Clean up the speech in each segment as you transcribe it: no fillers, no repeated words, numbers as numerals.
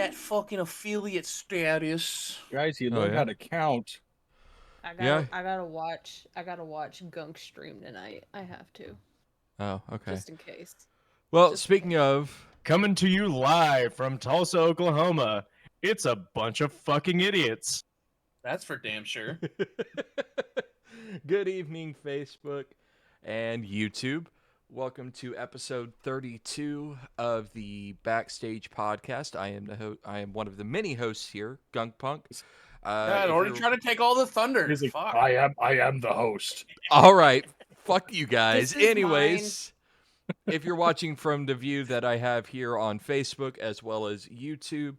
that fucking affiliate status. Guys, you learned how to count. I gotta watch gunkPunk's stream tonight. I have to. Oh, okay. Just in case. Well, speaking of... Coming to you live from Tulsa, Oklahoma, it's a bunch of fucking idiots. That's for damn sure. Good evening, Facebook and YouTube. Welcome to episode 32 of the Backstage Podcast. I am one of the many hosts here, gunkPunk's. God, already trying to take all the thunder. He's like, Fuck. I am the host. All right, fuck you guys. This is Anyways, if you're watching from the view that I have here on Facebook as well as YouTube,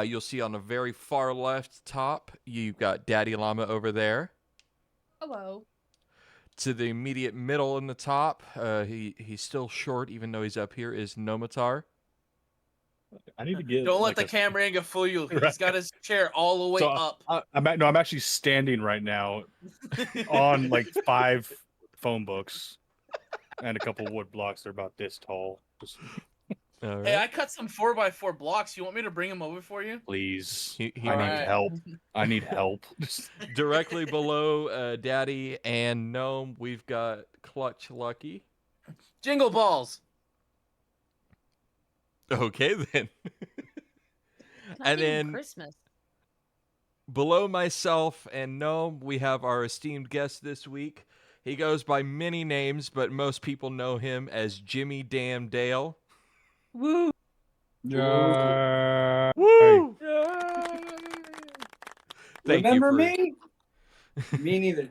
you'll see on the very far left top, you've got DaddiLlama over there. Hello. To the immediate middle in the top, he's still short, even though he's up here, is Nomatar. I need to get. Don't let the camera angle fool you. He's got his chair all the way up. I'm actually standing right now on like 5 phone books and a couple wood blocks. They're about this tall. Just... Right. Hey, I cut some 4x4 blocks. You want me to bring them over for you? Please. He I need help. I need help. Directly below Daddi and Gnome, we've got Kl7ch Lucky. Jingle balls. Okay, then. And then Christmas. below myself and Gnome, we have our esteemed guest this week. He goes by many names, but most people know him as Jimmy Damn Dale. Woo! Woo! Thank Remember you for... me? Me neither.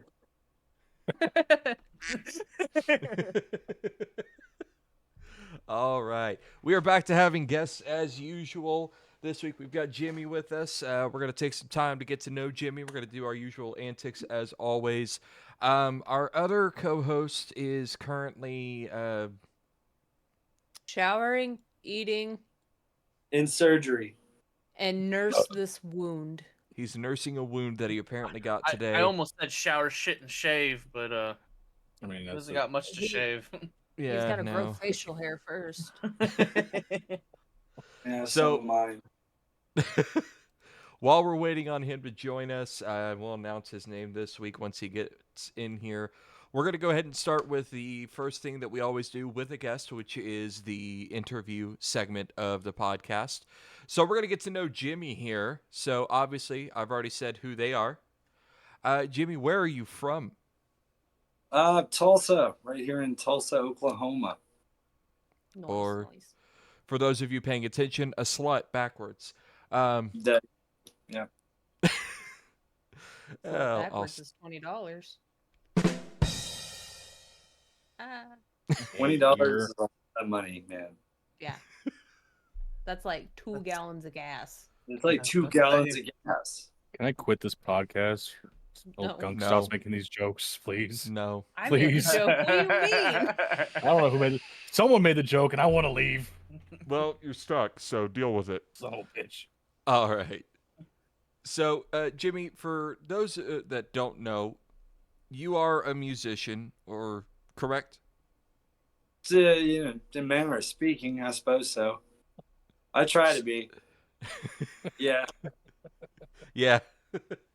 All right. We are back to having guests as usual. This week we've got Jimmy with us. We're going to take some time to get to know Jimmy. We're going to do our usual antics as always. Our other co-host is currently... Showering, eating, In surgery. and nurse this wound. He's nursing a wound that he apparently got today. I almost said shower, shit, and shave, but I mean, he that's hasn't got much to shave. Yeah, He's gotta no. grow facial hair first. Yeah, So- so mine. While we're waiting on him to join us, we'll announce his name this week once he gets in here. We're going to go ahead and start with the first thing that we always do with a guest, which is the interview segment of the podcast. So we're going to get to know Jimmy here. So obviously, I've already said who they are. Jimmy, where are you from? Tulsa, right here in Tulsa, Oklahoma. Nice, Or- nice. For those of you paying attention, a slut backwards. That I'll- Backwards is $20. $20 is a lot of money, man. Yeah. That's like 2 gallons of gas. It's like 2 gallons of gas. Can I quit this podcast? No. Gunk No. stops making these jokes, please. No. I made a Please. joke. What do you mean? I don't know who made it. Someone made the joke, and I want to leave. Well, you're stuck, so deal with it. Son of a bitch. All right. So, Jimmy, for those that don't know, you are a musician, or correct? It's in manner of speaking, I suppose so. I try to be. Yeah. Yeah.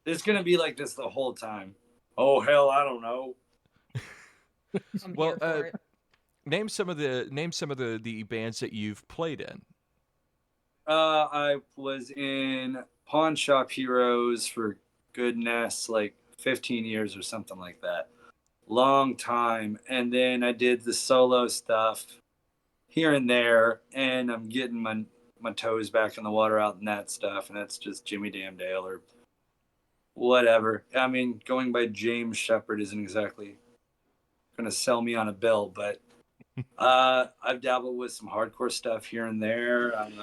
It's going to be like this the whole time. Oh, hell, I don't know. I'm Well, here for it. Name some of the bands that you've played in. I was in Pawn Shop Heroes for goodness, like 15 years or something like that. Long time. And then I did the solo stuff here and there, and I'm getting my toes back in the water out and that stuff, and that's just Jimmy Damn Dale or whatever. I mean, going by James Shepard isn't exactly going to sell me on a bill, but I've dabbled with some hardcore stuff here and there. I'm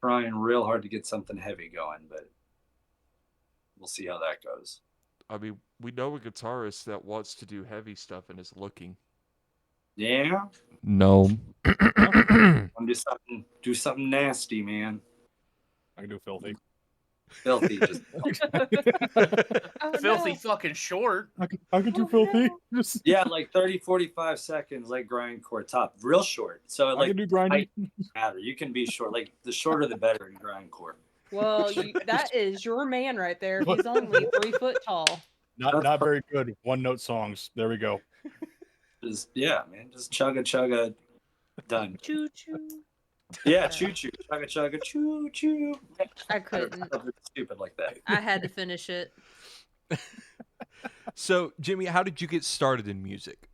trying real hard to get something heavy going, but we'll see how that goes. I mean, we know a guitarist that wants to do heavy stuff and is looking. Yeah, No. I'm just do something nasty, man. I can do filthy. filthy. Just Oh, Filthy no. fucking short. How could you Oh, filthy? no. Just yeah, like 30, 45 seconds, like grindcore top, real short. So I like can do grinding. height doesn't matter. You can be short. Like the shorter the better in grindcore. Well, that is your man right there. He's only 3 foot tall. Not very good one note songs. There we go. Just yeah, man. Just chugga, done. Choo choo. Yeah, choo choo, chugga, choo choo. I couldn't. Something stupid like that. I had to finish it. So, Jimmy, how did you get started in music?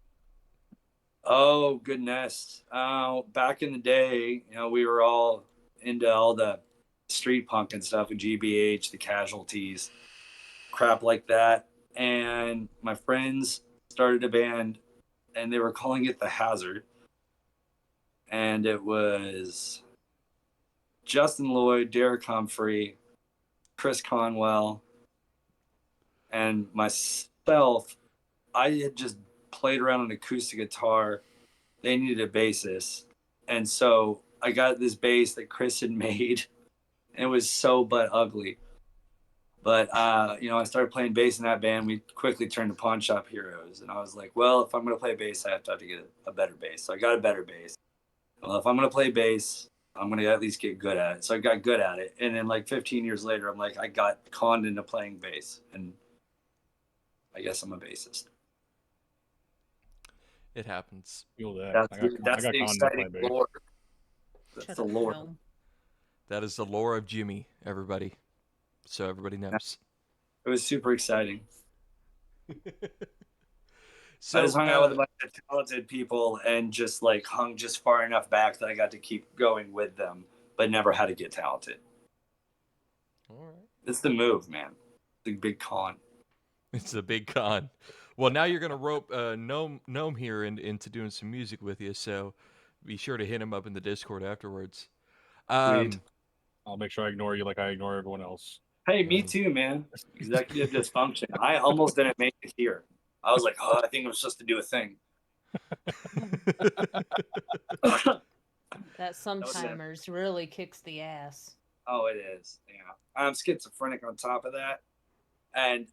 Oh goodness. Back in the day, we were all into all the street punk and stuff with GBH, the Casualties, crap like that. And my friends started a band and they were calling it The Hazard. And it was Justin Lloyd, Derek Humphrey, Chris Conwell, and myself. I had just played around on acoustic guitar. They needed a bassist. And so I got this bass that Chris had made. And it was so butt ugly. But, I started playing bass in that band. We quickly turned to Pawn Shop Heroes. And I was like, well, if I'm going to play bass, I have to get a better bass. So I got a better bass. Well, if I'm going to play bass, I'm going to at least get good at it. So I got good at it. And then like 15 years later, I'm like, I got conned into playing bass. And I guess I'm a bassist. It happens. Feel that. That's the exciting lore. That's Shut the up, lore. Gnome. That is the lore of Jimmy, everybody. So everybody knows. It was super exciting. So I just hung out with a bunch of talented people and just like hung just far enough back that I got to keep going with them, but never had to get talented. all right. It's the move, man. The big con. It's a big con. Well, now you're going to rope Gnome here into doing some music with you, so be sure to hit him up in the Discord afterwards. Sweet. I'll make sure I ignore you like I ignore everyone else. Hey, me too, man. Executive dysfunction. I almost didn't make it here. I was like, I think I'm supposed to do a thing. That sometimers really kicks the ass. Oh, it is. Yeah, I'm schizophrenic on top of that, and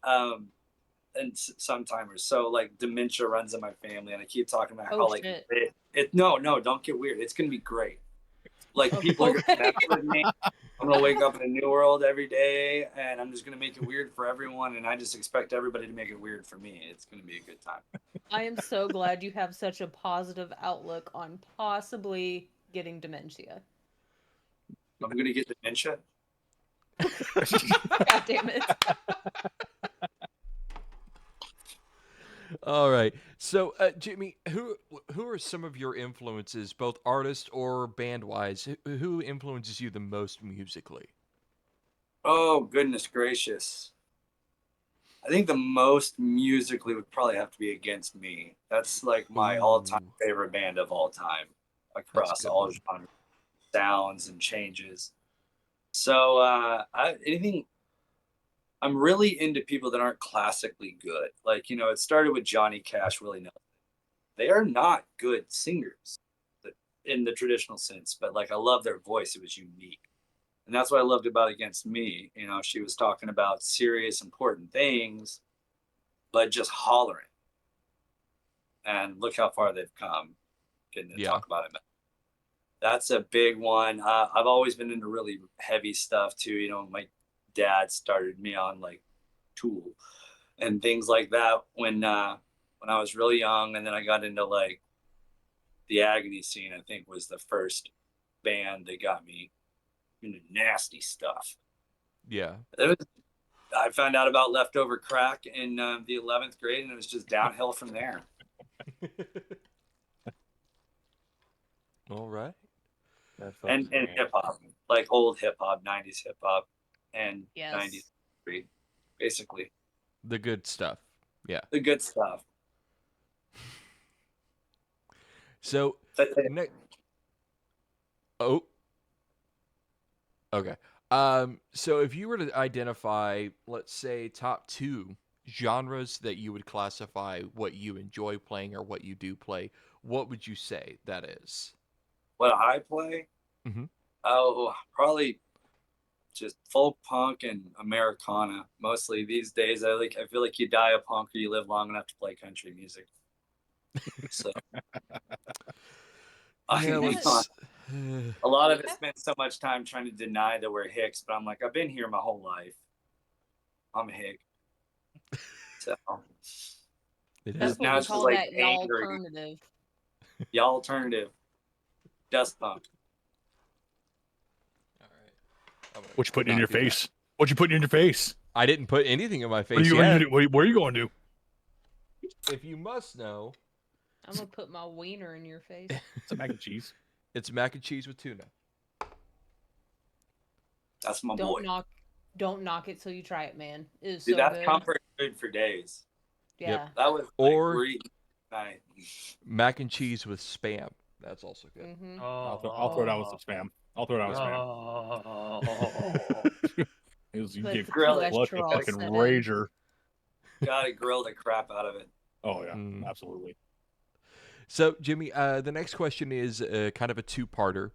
sometimers. So like dementia runs in my family, and I keep talking about how like shit. No, don't get weird. It's gonna be great. Like people are gonna mess with me. I'm gonna wake up in a new world every day, and I'm just gonna make it weird for everyone, and I just expect everybody to make it weird for me. It's gonna be a good time. I am so glad you have such a positive outlook on possibly getting dementia. I'm gonna get dementia. God damn it. All right. So, Jimmy, who are some of your influences, both artist or band-wise? Who influences you the most musically? Oh, goodness gracious. I think the most musically would probably have to be Against Me. That's like my all-time favorite band of all time across all genres, sounds, and changes. So I'm really into people that aren't classically good. Like, it started with Johnny Cash, Willie Nelson. They are not good singers in the traditional sense, but like I love their voice. It was unique. And that's what I loved about Against Me. She was talking about serious, important things, but just hollering. And look how far they've come. Getting to talk about it. That's a big one. I've always been into really heavy stuff too. My dad started me on like Tool and things like that when I was really young, and then I got into like the Agony scene. I think was the first band that got me into nasty stuff. Yeah. I found out about Leftover Crack in the 11th grade, and it was just downhill from there. All right. And hip hop, like old hip hop, 90s hip hop, and Yes. 90s, basically. The good stuff. Yeah. The good stuff. So, okay. So if you were to identify, let's say, top 2 genres that you would classify what you enjoy playing or what you do play, what would you say that is? What I play? Mm-hmm. Oh, probably just folk punk and Americana mostly these days. I feel like you die a punk or you live long enough to play country music. So a lot of it spent so much time trying to deny that we're Hicks, but I'm like, I've been here my whole life. I'm a Hick. So That's what we call that y'all-alternative. Y'all-alternative. Dust punk. All right. What you putting in your face? What you putting in your face? I didn't put anything in my face Where yet. are you going to? If you must know, I'm gonna put my wiener in your face. It's a mac and cheese. It's mac and cheese with tuna. That's my boy. Don't knock it till you try it, man. It is Dude, so that's good. comfort food for days. Yeah. Yep. That was or night. Mac and cheese with Spam. That's also good. Mm-hmm. I'll throw down with some Spam. I'll throw down with Spam. You gave Clutch a fucking rager. Gotta grill the crap out of it. Oh yeah, absolutely. So Jimmy, the next question is kind of a two-parter.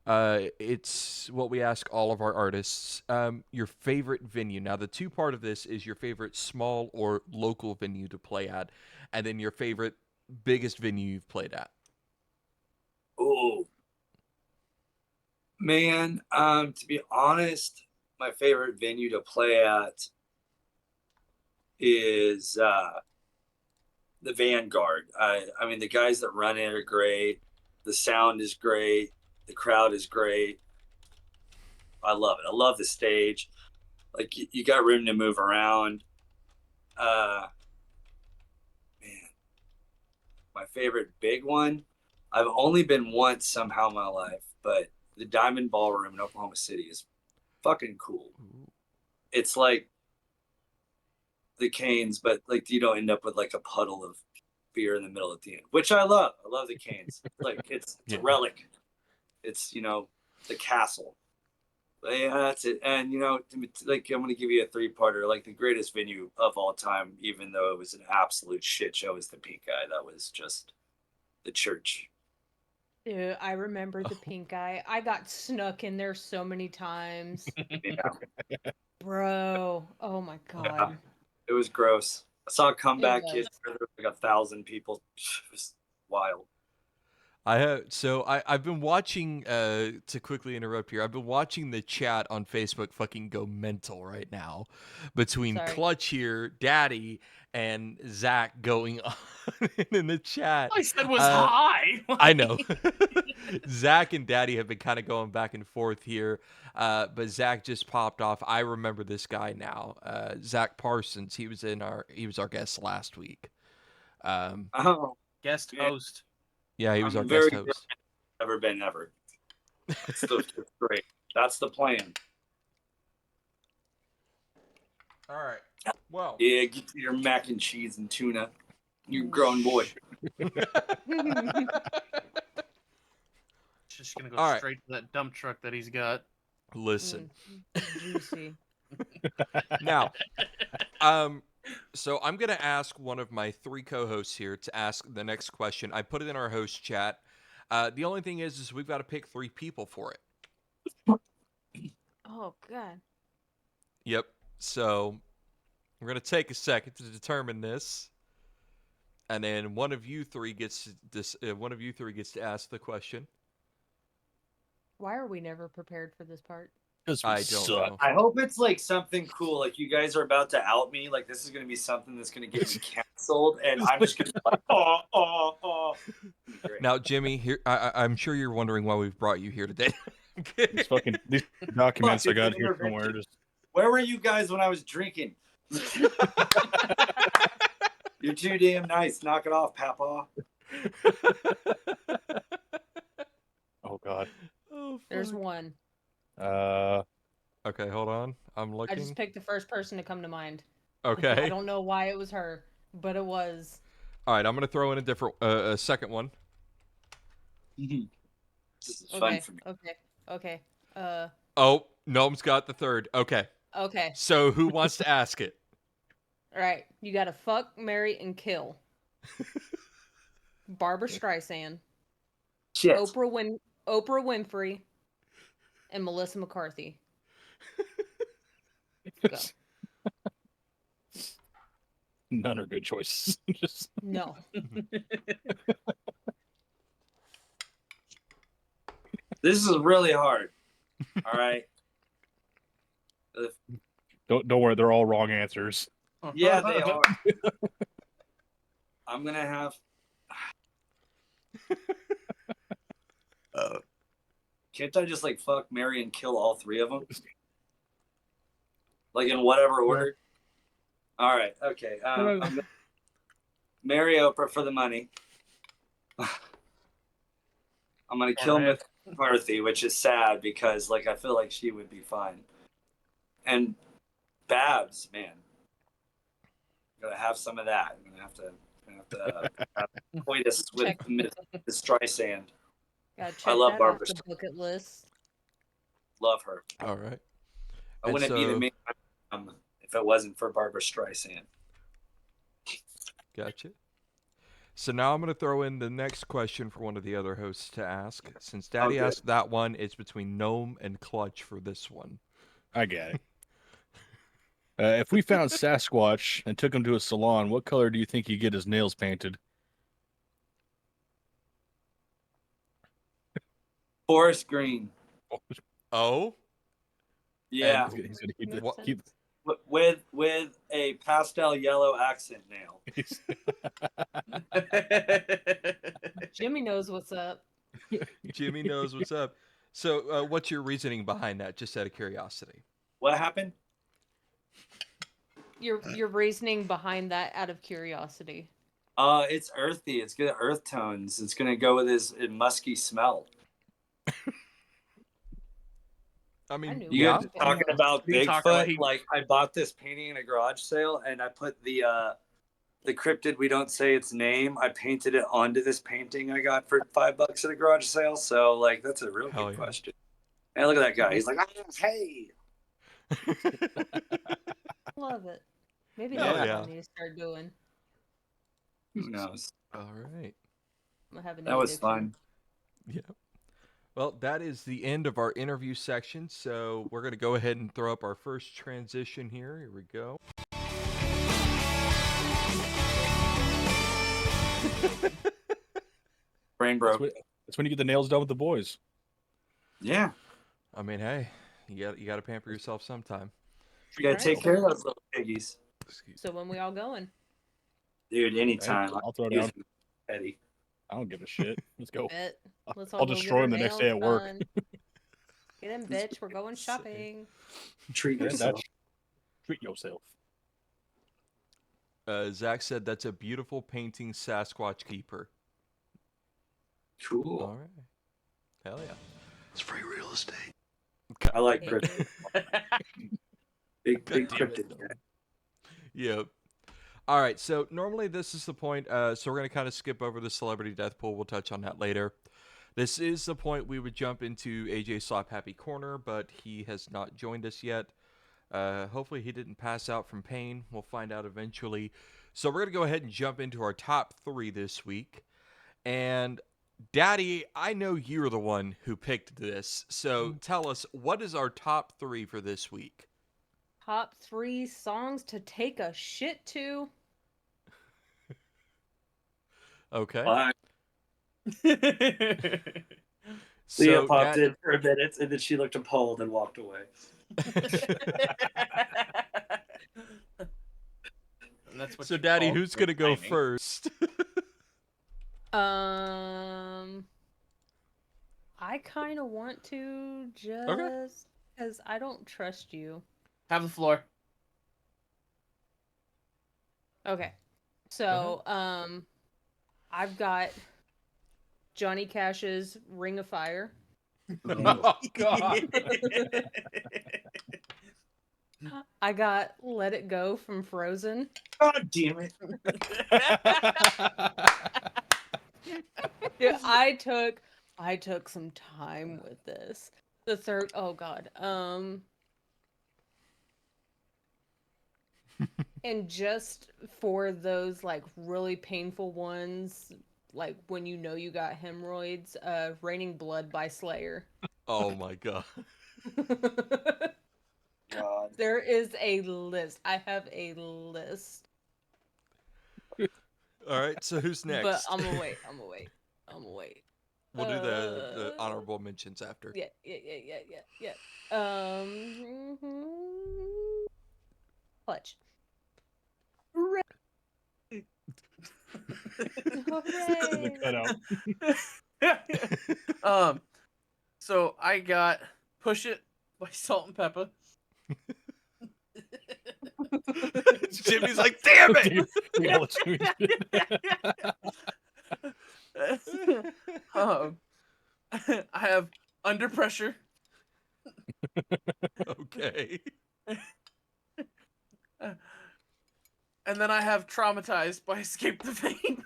It's what we ask all of our artists. Your favorite venue. Now, the two-part of this is your favorite small or local venue to play at, and then your favorite biggest venue you've played at. Oh, man. To be honest, my favorite venue to play at is the Vanguard. I mean, the guys that run it are great. The sound is great. The crowd is great. I love it. I love the stage. Like, you got room to move around. Man, my favorite big one, I've only been once somehow in my life, but the Diamond Ballroom in Oklahoma City is fucking cool. It's like the Canes, but like you don't end up with like a puddle of beer in the middle at the end, which I love. I love the Canes. Like it's a relic. It's, the castle. But yeah, that's it. And like, I'm gonna give you a three-parter. Like, the greatest venue of all time, even though it was an absolute shit show, is the Pink Eye. That was just the church. Dude, I remember the Pink Eye. I got snuck in there so many times. Yeah. Bro, oh my god. Yeah. It was gross. I saw a comeback kid, there were like 1,000 people. It was wild. I've been watching, to quickly interrupt here, I've been watching the chat on Facebook fucking go mental right now between Kl7ch here, Daddi, and Zach going on in the chat. All I said was hi. I know. Zach and Daddi have been kind of going back and forth here, but Zach just popped off. I remember this guy now, Zach Parsons. He was our guest last week. Guest host. Yeah, he was our guest host. Never been ever. It's great. That's the plan. All right. Well. Yeah, get to your mac and cheese and tuna. You grown boy. Just gonna go straight to that dump truck that he's got. Listen. Juicy. Now, so I'm going to ask one of my three co-hosts here to ask the next question. I put it in our host chat. The only thing is we've got to pick three people for it. Oh, God. Yep. So we're going to take a second to determine this. And then one of you three gets to ask the question. Why are we never prepared for this part? I don't know. I hope it's like something cool. Like, you guys are about to out me. Like, this is going to be something that's going to get me canceled, and I'm just going to be like, oh. Now, Jimmy, here I'm sure you're wondering why we've brought you here today. These documents I got here somewhere. Where were you guys when I was drinking? You're too damn nice. Knock it off, Papa. Oh God. Oh, there's one. Okay, hold on. I'm looking. I just picked the first person to come to mind. Okay. I don't know why it was her, but it was. All right, I'm gonna throw in a different, a second one. This is fun for me. Okay. Oh, Gnome's got the third. Okay. So who wants to ask it? All right, you got to fuck, marry, and kill. Barbara Streisand. Shit. Oprah Winfrey. And Melissa McCarthy. Go. None are good choices. Just No. This is really hard. All right. don't worry, they're all wrong answers. Yeah, they are. I'm gonna have. Can't I just like fuck, marry, and kill all three of them? Like in whatever order. All right. Okay. I'm gonna marry Oprah for the money. I'm gonna kill Miss McCarthy, which is sad because like I feel like she would be fine. And Babs, man, I'm gonna have some of that. I'm gonna have to have coitus with Miss Streisand. I love Barbara. The bucket list. Love her. All right. I wouldn't be the main if it wasn't for Barbara Streisand. Gotcha. So now I'm going to throw in the next question for one of the other hosts to ask. Since Daddy asked that one, it's between Gnome and Kl7ch for this one. I get it. If we found Sasquatch and took him to a salon, what color do you think he'd get his nails painted? Forest green. Oh? Yeah. He's gonna keep With a pastel yellow accent nail. Jimmy knows what's up. Jimmy knows what's up. So what's your reasoning behind that, just out of curiosity? What happened? Your reasoning behind that out of curiosity. It's earthy. It's good earth tones. It's gonna go with his musky smell. I mean, you guys talking about Bigfoot? Like I bought this painting in a garage sale, and I put the cryptid we don't say its name. I painted it onto this painting I got for $5 at a garage sale. So like that's a real good question. Hey, look at that guy. He's like, hey. Love it. Maybe that's what I need to start doing. Who knows? All right. That was fun. Yeah. Well, that is the end of our interview section. So we're going to go ahead and throw up our first transition here. Here we go. Brain broke. That's when you get the nails done with the boys. Yeah. I mean, hey, you got to pamper yourself sometime. You got to take care of those little piggies. So when we all going? Dude, anytime. I'll throw down. Eddie. I don't give a shit. Let's go. I'll destroy him the next day at work. Get in, bitch. We're going shopping. Treat yourself. Treat yourself. Zach said that's a beautiful painting, Sasquatch keeper. Cool. All right. Hell yeah. It's free real estate. I like cryptid. big cryptid. Yep. All right, so normally this is the point, so we're going to kind of skip over the celebrity death pool. We'll touch on that later. This is the point we would jump into AJ Slap Happy Corner, but he has not joined us yet. Hopefully he didn't pass out from pain. We'll find out eventually. So we're going to go ahead and jump into our top 3 this week. And Daddy, I know you're the one who picked this, so tell us, what is our top 3 for this week? Top 3 songs to take a shit to. Okay. Leah popped in for a minute, and then she looked appalled and walked away. So, Daddy, who's going to go first? I kind of want to just because I don't trust you. Have the floor. Okay. So, I've got Johnny Cash's Ring of Fire. Oh, God. I got Let It Go from Frozen. God damn it. Dude, I took some time with this. The third, oh God. And just for those like really painful ones, like when you know you got hemorrhoids, Raining Blood by Slayer. Oh my God. God. There is a list. I have a list. All right, so who's next? But I'm gonna wait. We'll do the honorable mentions after. Yeah. Clutch. The cutout. So I got Push It by Salt and Pepper. Jimmy's like, damn it! We all Jimmy did. I have Under Pressure. Okay. And then I have Traumatized by Escape the Pain.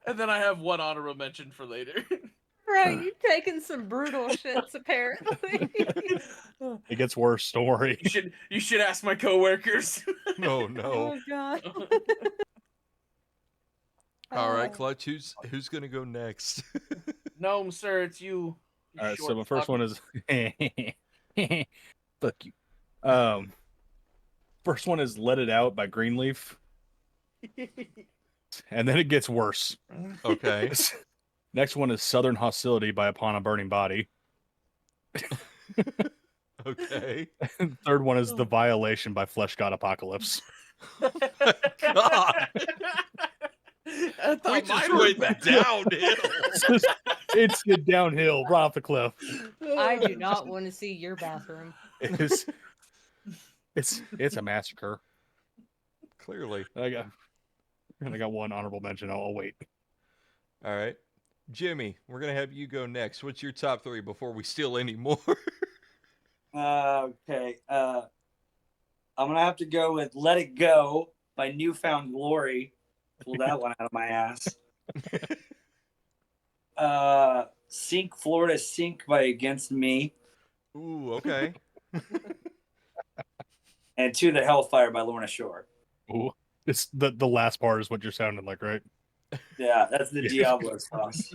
And then I have one honorable mention for later. Right, you're taking some brutal shits apparently. It gets worse. Don't worry. You should ask my coworkers. Oh no. Oh god. All right, Kl7ch, who's gonna go next? Gnome, sir, it's you. All right, so short my first fuck. one is fuck you. First one is Let It Out by Greenleaf. And then it gets worse. Okay. Next one is Southern Hostility by Upon a Burning Body. Okay. And third one is The Violation by Flesh God Apocalypse. God. I We thought just mine went were bad. downhill. It's downhill, right off the cliff. I do not want to see your bathroom. It's a massacre. Clearly. I got one honorable mention. I'll wait. All right. Jimmy, we're going to have you go next. What's your top 3 before we steal any more? Okay. I'm gonna have to go with "Let It Go" by Newfound Glory. Pull that one out of my ass. "Sink Florida Sink" by Against Me, Ooh, okay. and "To the Hellfire" by Lorna Shore. Ooh, it's the last part is what you're sounding like, right? Yeah, that's the Diablo sauce.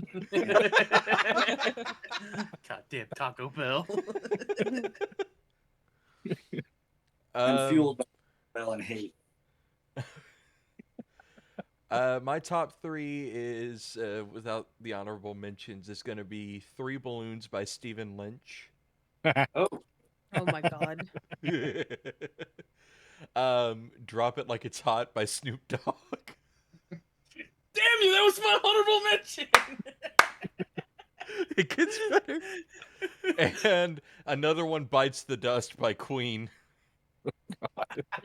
Goddamn Taco Bell. I'm fueled by Bell and hate. My top 3 is, without the honorable mentions, is going to be 3 Balloons by Stephen Lynch. Oh, Oh my god. Drop It Like It's Hot by Snoop Dogg. Damn you, that was my honorable mention. It gets better. And another one, Bites the Dust by Queen.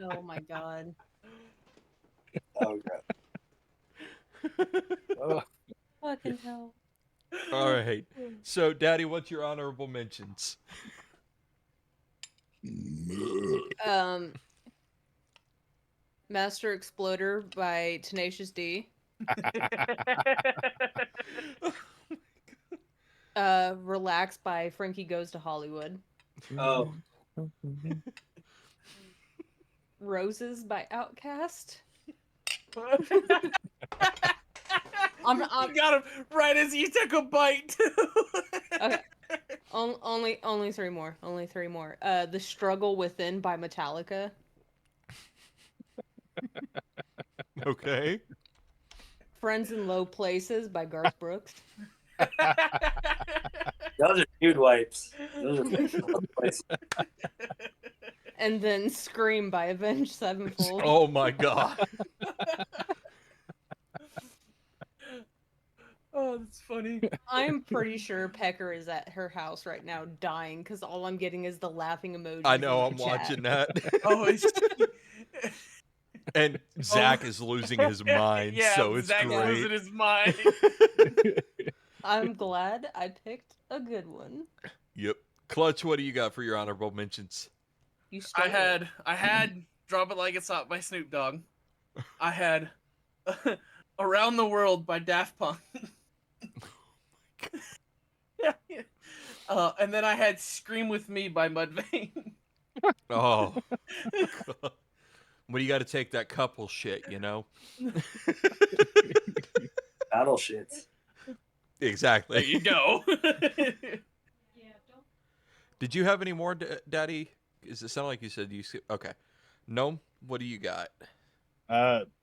Oh my god. oh God. Oh, Fucking hell. All right. So, Daddy, what's your honorable mentions? Master Exploder by Tenacious D. Relax by Frankie Goes to Hollywood. Oh, Roses by Outkast. I got him right as you took a bite. Okay. Only 3 more. Only 3 more. The Struggle Within by Metallica. Okay. Friends in Low Places by Garth Brooks. those are nude wipes. Those are And then Scream by Avenged Sevenfold. Oh my God. Oh, that's funny. I'm pretty sure Pecker is at her house right now dying because all I'm getting is the laughing emoji. I know, I'm watching that. Oh, it's And Zach is losing his mind, yeah, so it's Zach's great. losing his mind. I'm glad I picked a good one. Yep. Kl7ch, what do you got for your honorable mentions? You stole I had Drop It Like It's Hot by Snoop Dogg. I had Around the World by Daft Punk. And then I had Scream With Me by Mudvayne. Oh. God. Well, you got to take that couple shit, you know? battle shits. There Exactly. you go. Did you have any more, Daddy? Does it sound like you said you okay? Gnome, what do you got?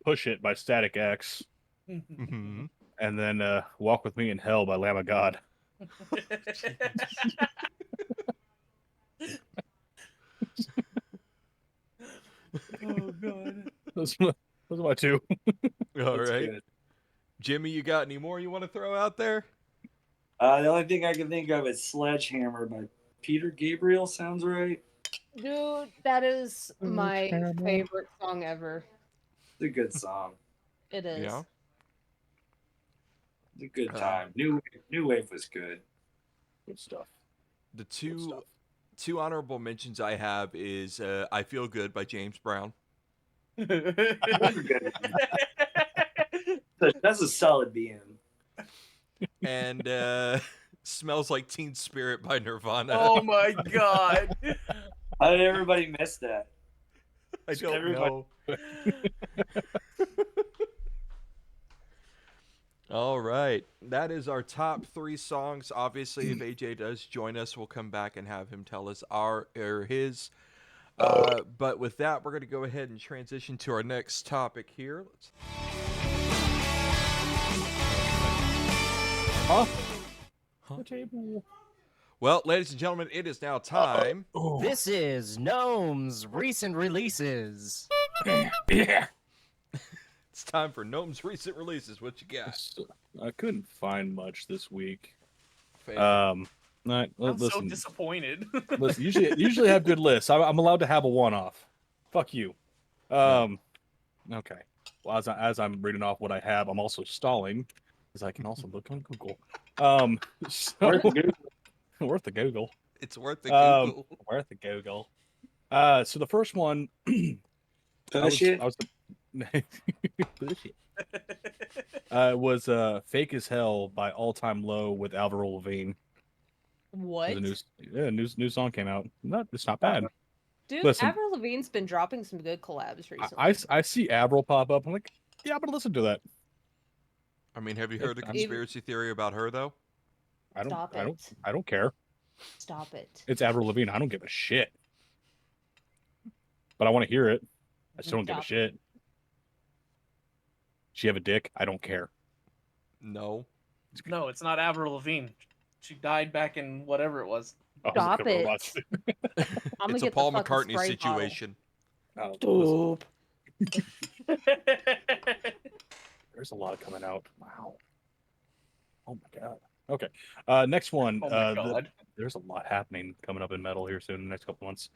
Push It by Static X, Mm-hmm. and then Walk With Me in Hell by Lamb of God. Oh god. Those are my two. All That's right, good. Jimmy, you got any more you want to throw out there? The only thing I can think of is Sledgehammer by Peter Gabriel. Sounds right. Dude, that is my Terrible. favorite song ever. It's a good song. It is. Yeah. It's a good time. New Wave was good. Good stuff. The Good stuff. two honorable mentions I have is "I Feel Good" by James Brown. That's a good one. That's a solid BM. And "Smells Like Teen Spirit" by Nirvana. Oh my god. How did everybody miss that? I don't everybody- know. All right, that is our top 3 songs. Obviously, if AJ does join us, we'll come back and have him tell us our or his. But with that, we're going to go ahead and transition to our next topic here. Huh? Huh? Table. Well, ladies and gentlemen, it is now time. This is Gnome's recent releases. Yeah. It's time for Gnome's recent releases. What you got? I couldn't find much this week. Fail. I'm I'm so listen. disappointed. Listen, usually have good lists. I'm allowed to have a one-off. Fuck you. Okay. Well, as I'm reading off what I have, I'm also stalling because I can also look on Google. So, worth the Google. It's worth the Google. Worth the Google. So the first one. Bullshit. Bullshit. Was "Fake as Hell" by All Time Low with Avril Lavigne. What? The new song came out. It's not bad. Dude, Listen. Avril Lavigne's been dropping some good collabs recently. I see Avril pop up. I'm like, yeah, I'm gonna listen to that. I mean, have you heard the Even- conspiracy theory about her though? Stop it. I don't care. Stop it. It's Avril Lavigne. I don't give a shit. But I want to hear it. I still don't give a Stop. shit. She have a dick? I don't care. No. No, it's not Avril Lavigne. She died back in whatever it was. Oh, Stop look at it. robots. I'm gonna It's a get Paul the fucking McCartney spray situation. Oh, listen, there's a lot coming out. Wow. Oh my god. Okay. Next one. Oh my god. There's a lot happening coming up in metal here soon in the next couple months.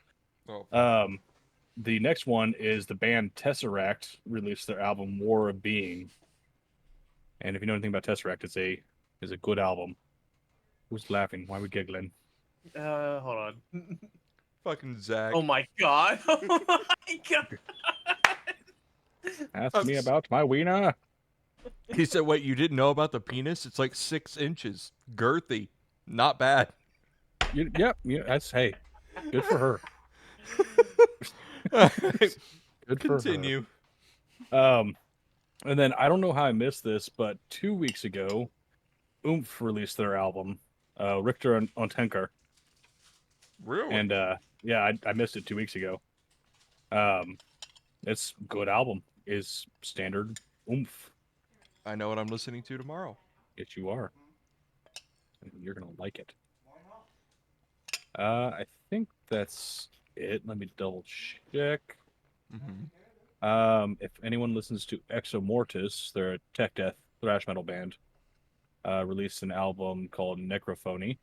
Oh. The next one is the band Tesseract released their album War of Being. And if you know anything about Tesseract, it's a good album. Who's laughing? Why are we giggling? Hold on. Fucking Zach. Oh my god. Oh my god. Ask me about my wiener. He said, "Wait, you didn't know about the penis? It's like 6 inches, girthy, not bad." Yep. That's hey. Good for her. Good for her. Continue. And then I don't know how I missed this, but 2 weeks ago, Oomph released their album, Richter and Ontenker. Really? And yeah, I missed it 2 weeks ago. It's a good album. Is standard Oomph. I know what I'm listening to tomorrow. Yes, you are. You're gonna like it. I think that's it. Let me double check. Mm-hmm. If anyone listens to Exomortis, they're a tech death thrash metal band. Released an album called Necrophony.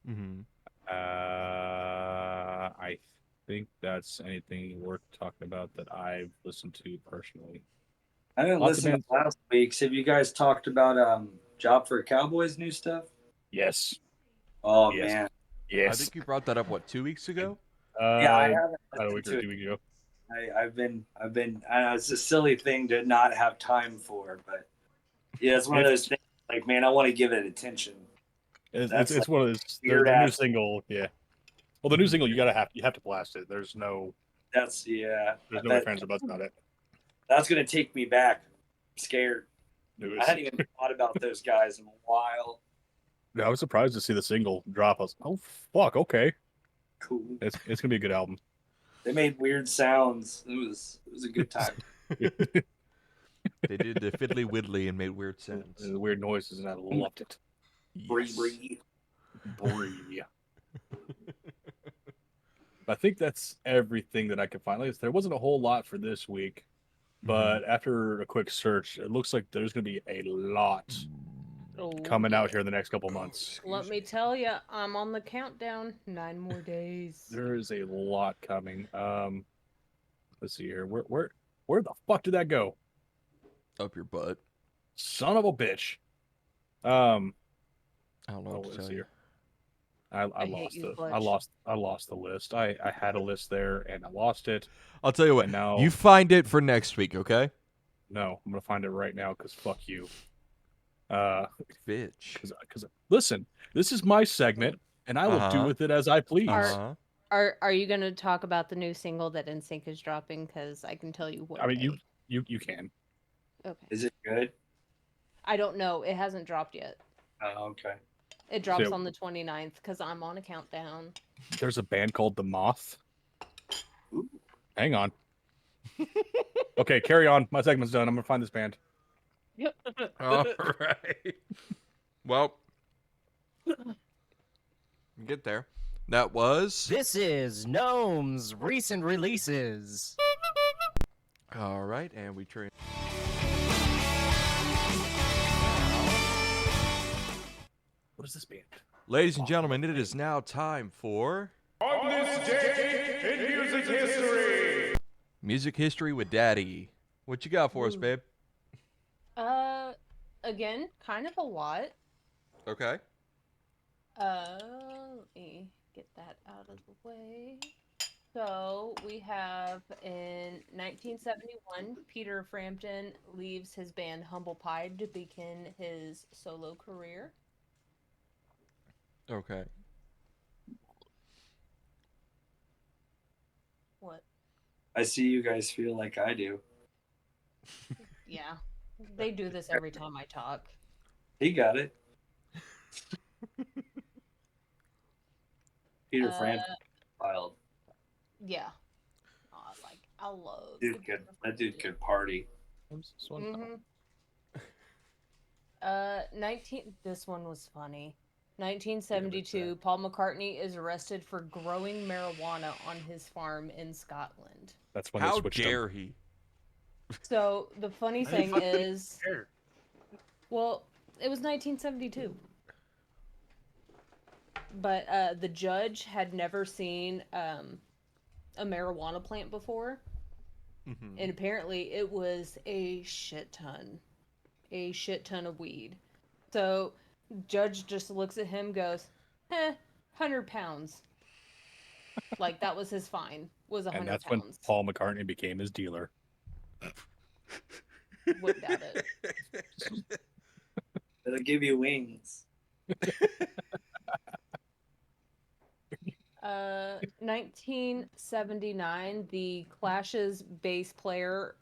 Mm-hmm. I think that's anything worth talking about that I've listened to personally. I didn't Lots of listen to last week's. Have you guys talked about Job for a Cowboy's new stuff? Yes. Oh Yes. man. Yes. I think you brought that up, 2 weeks ago? Yeah, I haven't about a week listened or to 2 it. weeks ago. I've been. I know it's a silly thing to not have time for, but yeah, it's one of those things. Like, man, I want to give it attention. It's That's one of those. weird The new ass- single, yeah. Well, the new single you have to blast it. There's no That's yeah. no that- fans about it. That's gonna take me back. I'm scared. It I was- hadn't even thought about those guys in a while. I was surprised to see the single drop. I was, oh fuck, okay, Cool. it's gonna be a good album. They made weird sounds. It was a good time. They did the fiddly widdly and made weird sounds. The weird noises, and I loved it. Bree Yes. bree. Bree. I think that's everything that I could find. There wasn't a whole lot for this week, but after a quick search, it looks like there's going to be a lot Oh, coming yeah. out here in the next couple months. Let me tell you, I'm on the countdown. 9 more days. There is a lot coming. Let's see here. Where the fuck did that go? Up your butt. Son of a bitch. I don't know Oh, what to let's tell see you. here. I hate lost you, the Clutch. I lost the list. I had a list there and I lost it. I'll tell you what. And now You find it for next week, okay? no, I'm gonna find it right now because fuck you. Bitch. Because listen, this is my segment and I will do Uh-huh. with it as I please. Uh-huh. Are you gonna talk about the new single that NSYNC is dropping? Because I can tell you what. I mean, day. you can. Okay. Is it good? I don't know. It hasn't dropped yet. Oh, okay. It drops So- on the 29th because I'm on a countdown. There's a band called The Moth. Ooh. Hang on. Okay, carry on. My segment's done. I'm gonna find this band. All right. Well, get there. That was. This is Gnome's recent releases. All right, and we train. What is this band? Ladies and gentlemen, it is now time for On this day in music history. Music History with Daddi. What you got for us, Ooh. babe? Again, kind of a lot. Okay. Let me get that out of the way. So we have in 1971, Peter Frampton leaves his band Humble Pie to begin his solo career. Okay. What? I see you guys feel like I do. Yeah, they do this every time I talk. He got it. Peter Frampton. Wild. Yeah. I love. Dude could, that dude could party. Mm-hmm. This one was funny. 1972, Paul McCartney is arrested for growing marijuana on his farm in Scotland. That's when they How switched dare he? So the funny How the thing fuck would he is, care? well, it was 1972. But the judge had never seen a marijuana plant before. Mhm. And apparently it was a shit ton of weed. So judge just looks at him, goes, 100 pounds. Like that was his fine, was 100 And that's pounds. when Paul McCartney became his dealer. Wouldn't doubt it. It'll give you wings. 1979, the Clash's bass player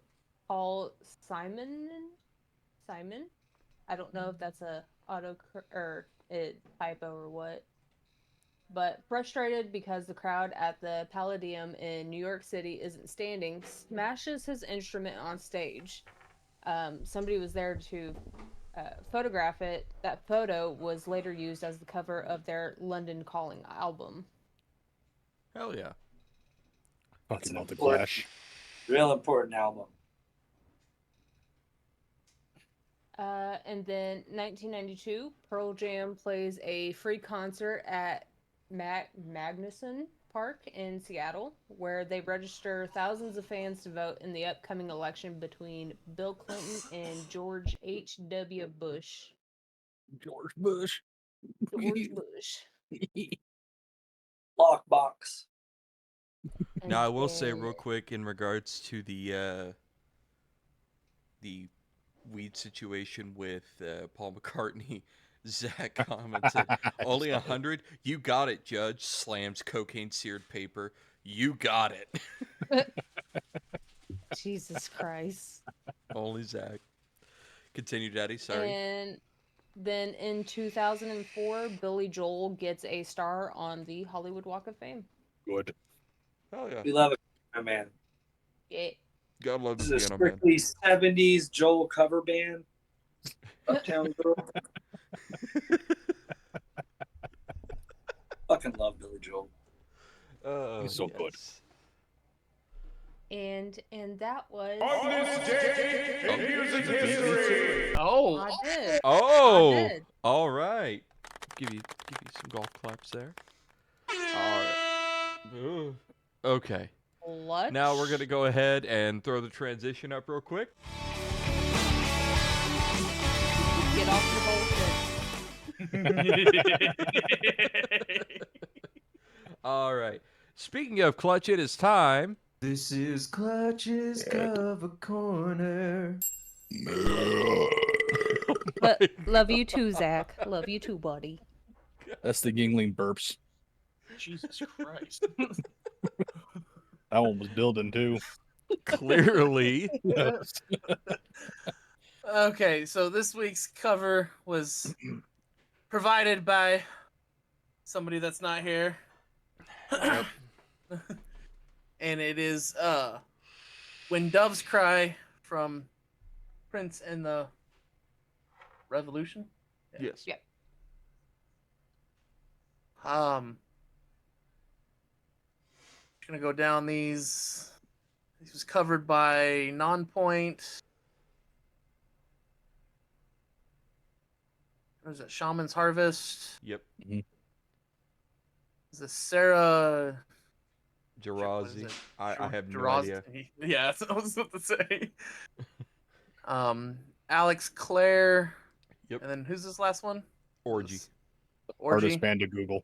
Paul Simon. I don't know if that's a typo or what. But frustrated because the crowd at the Palladium in New York City isn't standing, smashes his instrument on stage. Somebody was there to photograph it. That photo was later used as the cover of their London Calling album. Hell yeah. Fucking love the important- Clash. Real important album. And then 1992, Pearl Jam plays a free concert at Magnuson Park in Seattle, where they register thousands of fans to vote in the upcoming election between Bill Clinton and George H.W. Bush. George Bush. George Bush. Lockbox. Now I will say And real quick in regards to the weed situation with Paul McCartney. Zach commented, "Only 100? You got it, Judge." Slams cocaine seared paper. You got it. Jesus Christ. Only Zach. Continue, Daddy. Sorry. And Then in 2004, Billy Joel gets a star on the Hollywood Walk of Fame. Good. Hell yeah. We love it, my man. Yeah. God love This the is a piano man. strictly 70s Joel cover band. Uptown Girl. Fucking love Billy Joel. He's so good. And that was. On this day in music history. Oh, I did. Oh, I did. all right. Give you some golf claps there. All right. Ooh. Okay. Clutch. Now we're gonna go ahead and throw the transition up real quick. Get off your bullshit. All right. Speaking of Kl7ch, it is time. This is Kl7ch's cover corner. Love you too, Zach. Love you too, buddy. That's the Yingling burps. Jesus Christ. That one was building too. Clearly. Yes. Okay, so this week's cover was provided by somebody that's not here. And it is When Doves Cry from Prince and the Revolution. Yes. Yeah. Just gonna go down these. This was covered by Nonpoint. What is it? Shaman's Harvest. Yep. Is this Sarah? What is Jirazi. it? I have no Jirazi? idea. Yeah, that's what I was about to say. Alex Clare. Yep. And then who's this last one? Orgy. Orgy. Hardest band to Google.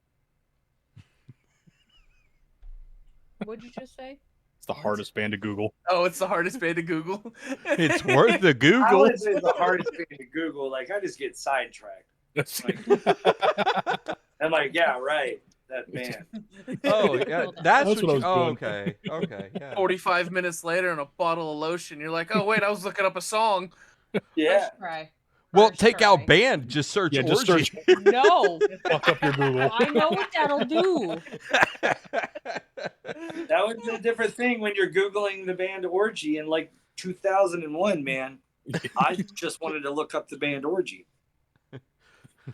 What'd you just say? It's the hardest band to Google. Oh, it's the hardest band to Google. It's worth the I Google. would say the hardest thing to Google. Like, I just get sidetracked. I'm like, yeah, right. That band. Oh, yeah. Hold on. That's That's what what you. I Oh, was okay. Okay. Yeah. 45 minutes later and a bottle of lotion. You're like, oh, wait, I was looking up a song. Yeah. First try. Well, First take try. out band. Just search Yeah, just orgy. search. No. Fuck up your Google. I know what that'll do. That was a different thing when you're Googling the band Orgy in like 2001, man. I just wanted to look up the band Orgy.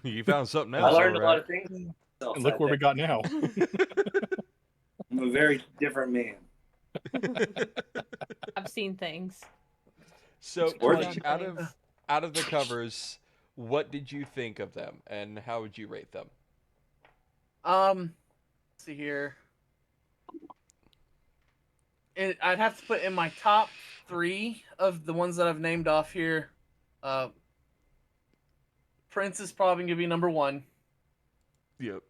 You found something I else. learned a all lot right. of things. And look where we got now. I'm a very different man. I've seen things. So, Orgy. Kl7ch, out of the covers, what did you think of them, and how would you rate them? Let's see here. I'd have to put in my top 3 of the ones that I've named off here. Prince is probably gonna be number 1. Yep.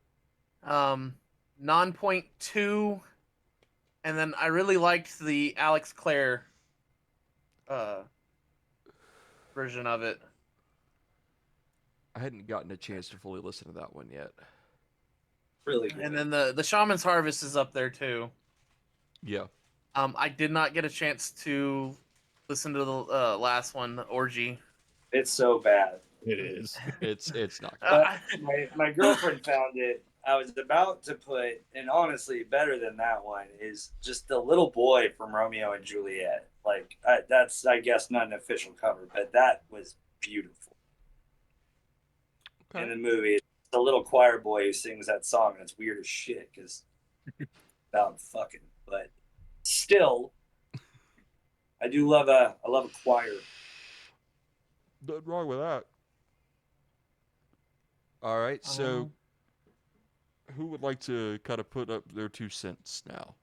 Nonpoint 2, and then I really liked the Alex Clare version of it. I hadn't gotten a chance to fully listen to that one yet. Really good. And then the Shaman's Harvest is up there too. Yeah. I did not get a chance to listen to the last one, the Orgy. It's so bad. It is. It's not good. My girlfriend found it. I was about to put, and honestly, better than that one is just the little boy from Romeo and Juliet. Like, that's, I guess, not an official cover, but that was beautiful. Okay. In the movie, it's the little choir boy who sings that song, and it's weird as shit because about fucking. But still, I do love a choir. Nothing wrong with that. All right, so who would like to kind of put up their 2 cents now?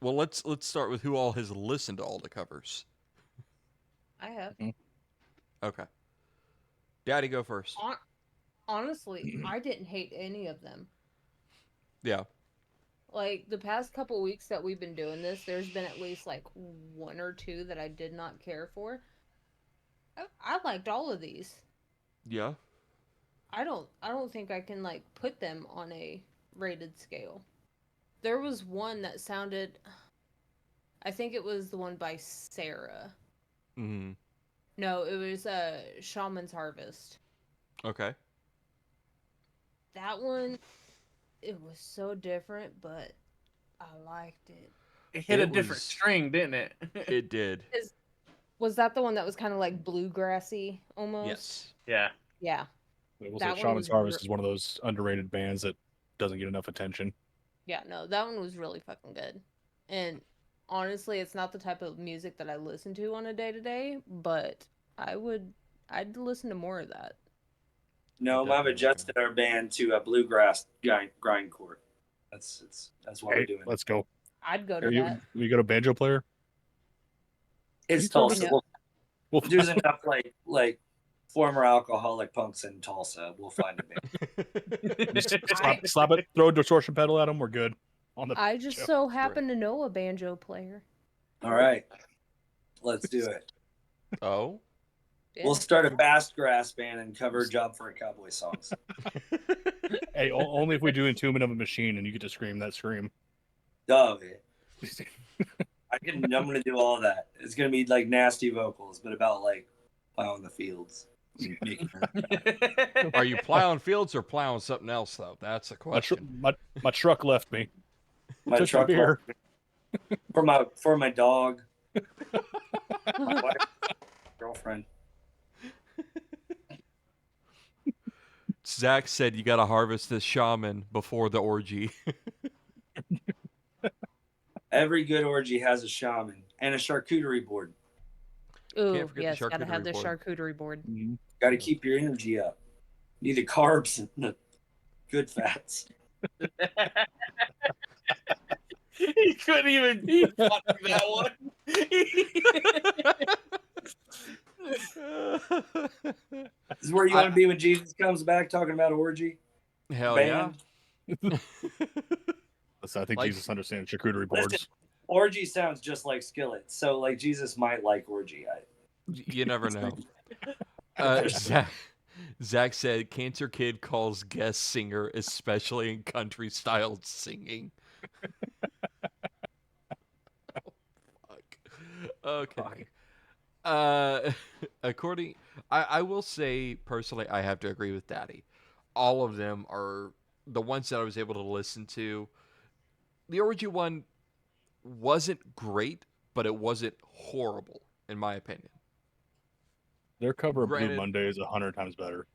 Well, let's start with who all has listened to all the covers. I have. Okay. Daddy, go first. Honestly, I didn't hate any of them. Yeah. Like, the past couple weeks that we've been doing this, there's been at least, like, 1 or 2 that I did not care for. I liked all of these. Yeah. I don't think I can, like, put them on a rated scale. There was one that sounded... I think it was the one by Sarah. Mm-hmm. No, it was Shaman's Harvest. Okay. That one, it was so different, but I liked it. It hit It a different was- string, didn't it? It did. Was that the one that was kind of like bluegrassy almost? Yes. Yeah. Yeah. It was That like one Shaman's was Harvest is one of those underrated bands that doesn't get enough attention. Yeah, no, that one was really fucking good. And honestly, it's not the type of music that I listen to on a day-to-day, but I'd listen to more of that. No, I've Definitely adjusted our band to a bluegrass grindcore. That's what we're Hey, doing. let's go. I'd go to Are you, that. you got a banjo player? It's you told me Tulsa. no. Well, There's enough like former alcoholic punks in Tulsa. We'll find a band. just slap it, throw a distortion pedal at them. We're good. On the I just show. so happen to know a banjo player. All right, let's do it. Oh. Yeah. We'll start a fast grass band and cover "Job for a Cowboy" songs. Hey, only if we do Entombment of a Machine and you get to scream that scream. Duh, man. I'm gonna do all that. It's gonna be like nasty vocals, but about like plowing the fields. Are you plowing fields or plowing something else though? That's the question. My truck left me. My Took truck beer. for my dog, my wife, girlfriend. Zach said you got to harvest this shaman before the orgy. Every good orgy has a shaman and a charcuterie board. Ooh, forget the yes, gotta have the charcuterie board. charcuterie board. Mm-hmm. Got to keep your energy up. Need the carbs and the good fats. He couldn't even he fought through that one. This is where you want to be when Jesus comes back talking about orgy. Hell Band. Listen, I think Like- Jesus understands charcuterie boards. Listen, orgy sounds just like skillet, so like Jesus might like orgy. You never know. Zach said Cancer Kid calls guest singer, especially in country style singing. Oh, fuck. Okay. I will say personally, I have to agree with Daddi. All of them are the ones that I was able to listen to. The orgy one wasn't great, but it wasn't horrible, in my opinion. Their cover of Blue Granted- Monday is 100 times better.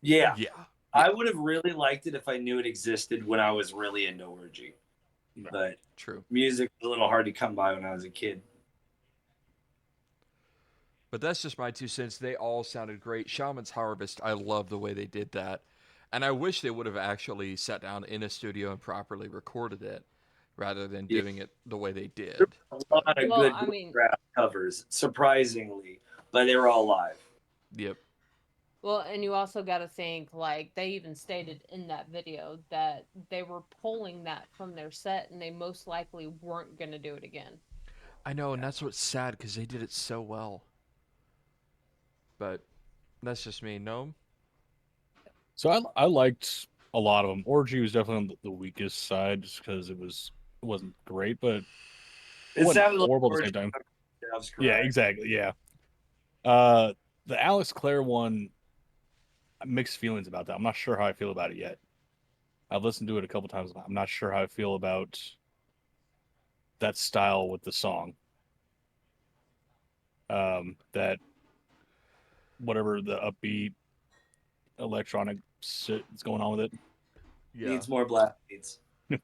Yeah. Yeah. I would have really liked it if I knew it existed when I was really into orgy. But True. music was a little hard to come by when I was a kid. But that's just my 2 cents. They all sounded great. Shaman's Harvest, I love the way they did that. And I wish they would have actually sat down in a studio and properly recorded it rather than Yeah. doing it the way they did. A lot of Well, good I mean- bluegrass covers, surprisingly, but they were all live. Yep. Well, and you also got to think, like, they even stated in that video that they were pulling that from their set and they most likely weren't going to do it again. I know, and that's what's sad because they did it so well. But that's just me. Gnome? So I liked a lot of them. Orgy was definitely on the weakest side just because it wasn't great, but It wasn't sounded like horrible at the orgy. same time. That was Yeah, correct. exactly. Yeah. The Alex Clare one, mixed feelings about that. I'm not sure how I feel about it yet. I've listened to it a couple times. I'm not sure how I feel about that style with the song. That whatever the upbeat electronic shit that's going on with it. Needs more blast beats. I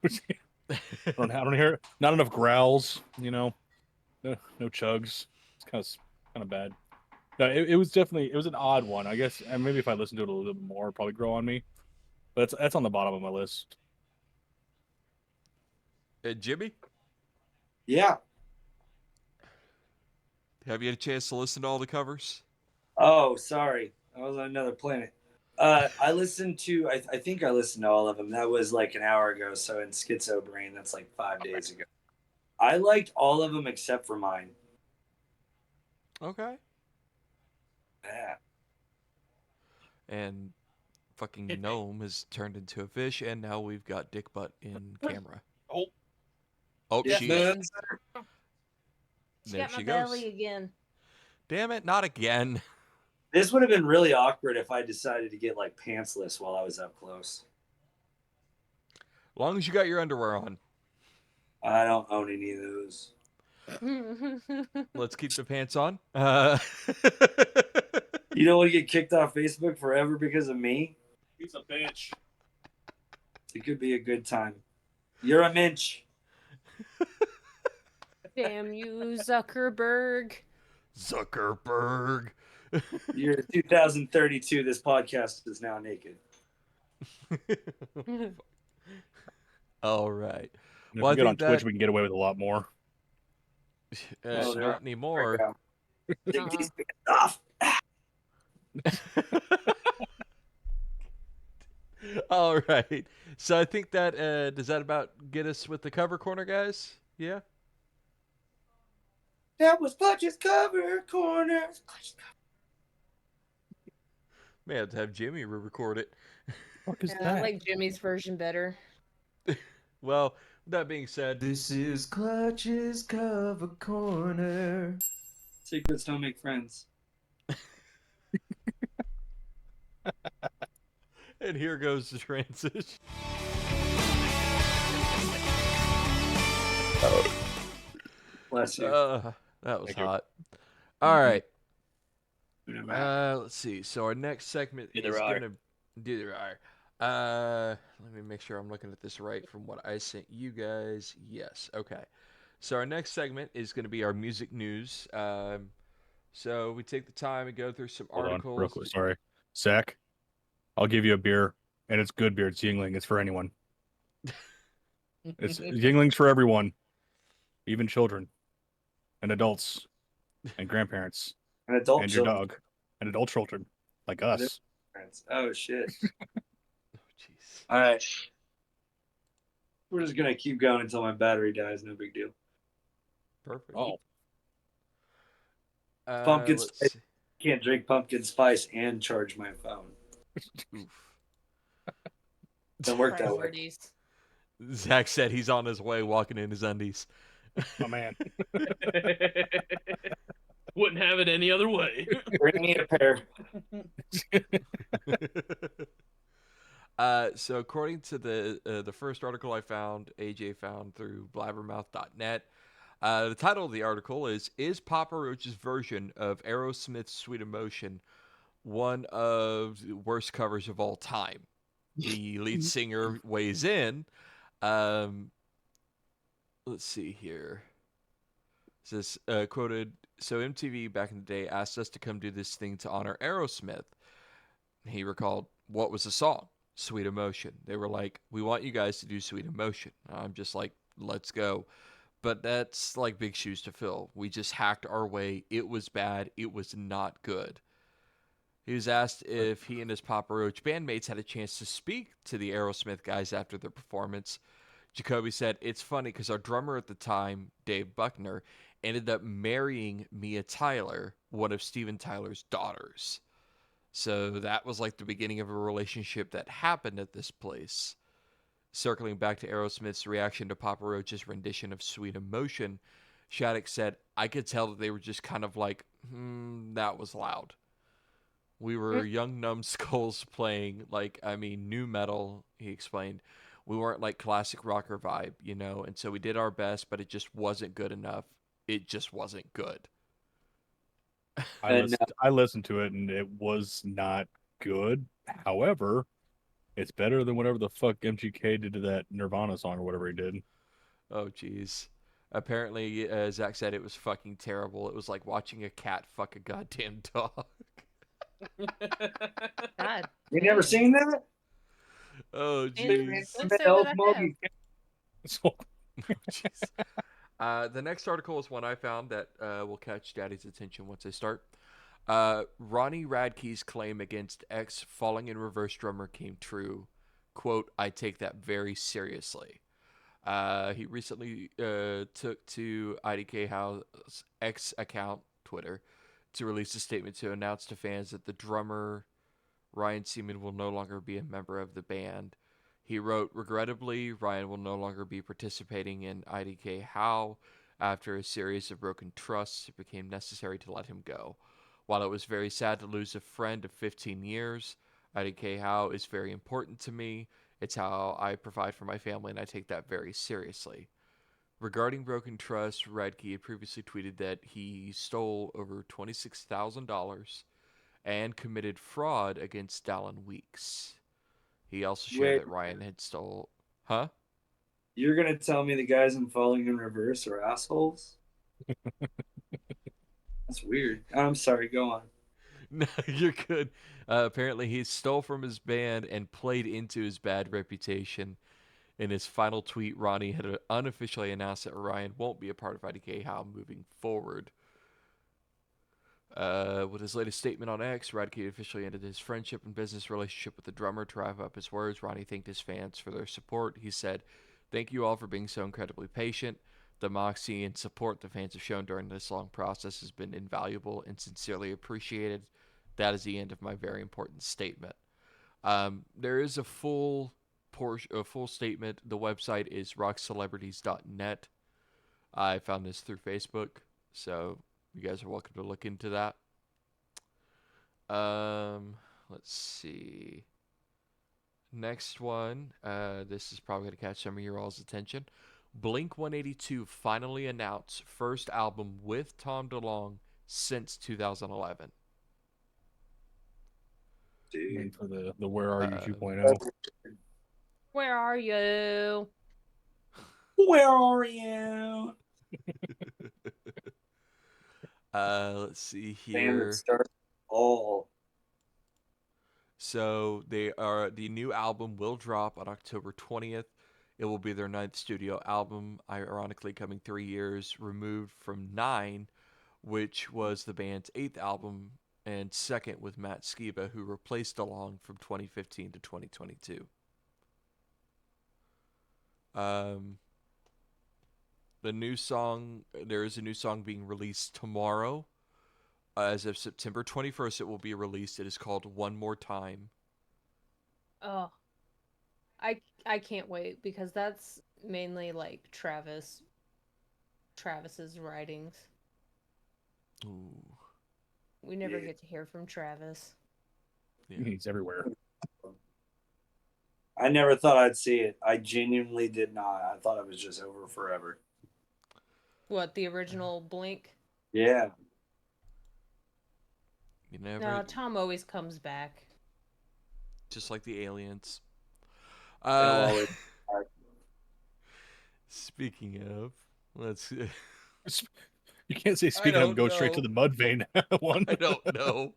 don't hear not enough growls. No chugs. It's kind of bad. No, it was an odd one. I guess, and maybe if I listen to it a little bit more, it'd probably grow on me. But that's on the bottom of my list. Jimmy? Yeah. Have you had a chance to listen to all the covers? Oh, sorry. I was on another planet. I listened to, I think I listened to all of them. That was like an hour ago. So in Schizo Brain, that's like 5 days ago. I liked all of them except for mine. Okay. Yeah. And fucking Gnome has turned into a fish, and now we've got Dick Butt in camera. Oh. Oh, Yeah, she man. She there got she my goes. belly again. Damn it, not again. This would have been really awkward if I decided to get like pantsless while I was up close. As long as you got your underwear on. I don't own any of those. Let's keep the pants on. You don't want to get kicked off Facebook forever because of me? He's a bitch. It could be a good time. You're a minch. Damn you, Zuckerberg. Zuckerberg. Year 2032, this podcast is now naked. All right. And if Well, I we get on think Twitch, that- we can get away with a lot more. Oh, they're- Not anymore. Take these pants off. All right. So I think that does that about get us with the cover corner, guys? Yeah. That was Clutch's cover corner. May have to have Jimmy re-record it. What is I like Jimmy's version better. Well, that being said, This is Clutch's cover corner. Secrets don't make friends. and here goes the transition. Bless you. That was Thank you. hot. All right. Let Let's see. So our next segment Neither is are. gonna neither are. Let me make sure I'm looking at this right from what I sent you guys. Yes. Okay. So our next segment is going to be our music news. So we take the time and go through some Hold on, articles. real quick. Sorry. Zach, I'll give you a beer, and it's good beer. It's Yingling. It's for anyone. It's Yingling's for everyone, even children, and adults, and grandparents, An adult and your children. dog, and adult children like us. Oh shit. Oh, jeez. All right. We're just gonna keep going until my battery dies. No big deal. Perfect. Oh, Pumpkin let's spice. see. Can't drink pumpkin spice and charge my phone. Oof. Doesn't work that way. Priorities. Zach said he's on his way, walking in his undies. my man. Wouldn't have it any other way. Bring me a pair. So according to the first article I found, AJ found through blabbermouth.net, the title of the article is Papa Roach's version of Aerosmith's Sweet Emotion one of the worst covers of all time? The lead singer weighs in. Let's see here. It says, quoted, so MTV back in the day asked us to come do this thing to honor Aerosmith. He recalled, what was the song? Sweet Emotion. They were like, we want you guys to do Sweet Emotion. I'm just like, let's go. But that's like big shoes to fill. We just hacked our way. It was bad. It was not good. He was asked if he and his Papa Roach bandmates had a chance to speak to the Aerosmith guys after the performance. Jacoby said, it's funny because our drummer at the time, Dave Buckner, ended up marrying Mia Tyler, one of Steven Tyler's daughters. So that was like the beginning of a relationship that happened at this place. Circling back to Aerosmith's reaction to Papa Roach's rendition of Sweet Emotion, Shattuck said, I could tell that they were just kind of like, that was loud. We were young numbskulls playing, new metal, he explained. We weren't like classic rocker vibe, and so we did our best, but it just wasn't good enough. It just wasn't good. I listened to it, and it was not good. However, it's better than whatever the fuck MGK did to that Nirvana song or whatever he did. Oh, jeez. Apparently, Zach said it was fucking terrible. It was like watching a cat fuck a goddamn dog. God. You never seen that? Oh, And jeez. let's say that I have. So, Jeez. The next article is one I found that will catch Daddy's attention once I start. Ronnie Radke's claim against ex Falling in Reverse drummer came true. Quote, I take that very seriously. He recently took to IDK House's X account, Twitter, to release a statement to announce to fans that the drummer, Ryan Seaman, will no longer be a member of the band. He wrote, regrettably, Ryan will no longer be participating in IDK How after a series of broken trusts. It became necessary to let him go. While it was very sad to lose a friend of 15 years, IDK How is very important to me. It's how I provide for my family, and I take that very seriously. Regarding broken trust, Radke had previously tweeted that he stole over $26,000 and committed fraud against Dallin Weeks. He also shared Wait. that Ryan had stole... Huh? You're gonna tell me the guys I'm following in reverse are assholes? That's weird. I'm sorry. Go on. No, you're good. Apparently, he stole from his band and played into his bad reputation. In his final tweet, Ronnie had unofficially announced that Ryan won't be a part of IDK How moving forward. With his latest statement on X, Radke officially ended his friendship and business relationship with the drummer. To wrap up his words, Ronnie thanked his fans for their support. He said, "Thank you all for being so incredibly patient. The moxie and support the fans have shown during this long process has been invaluable and sincerely appreciated. That is the end of my very important statement." There is a full statement. The website is rockcelebrities.net. I found this through Facebook, so you guys are welcome to look into that. Let's see. Next one. This is probably going to catch some of your all's attention. Blink-182 finally announced first album with Tom DeLonge since 2011. Waiting for the Where Are You 2.0. Where are you? Where are you? Let's see Band that here. starts all. So the new album will drop on October 20th. It will be their 9th studio album, ironically coming 3 years removed from 9, which was the band's 8th album and second with Matt Skiba, who replaced DeLonge from 2015 to 2022. The new song, there is a new song being released tomorrow. As of September 21st, it will be released. It is called One More Time. Oh, I can't wait because that's mainly like Travis's writings. Ooh. We never get to hear from Travis. Yeah. He's everywhere. I never thought I'd see it. I genuinely did not. I thought it was just over forever. What, the original Blink? Yeah. You never. No, Tom always comes back. Just like the aliens. always- Speaking of, let's. You can't say speaking of, go straight to the Mudvayne one. I don't know.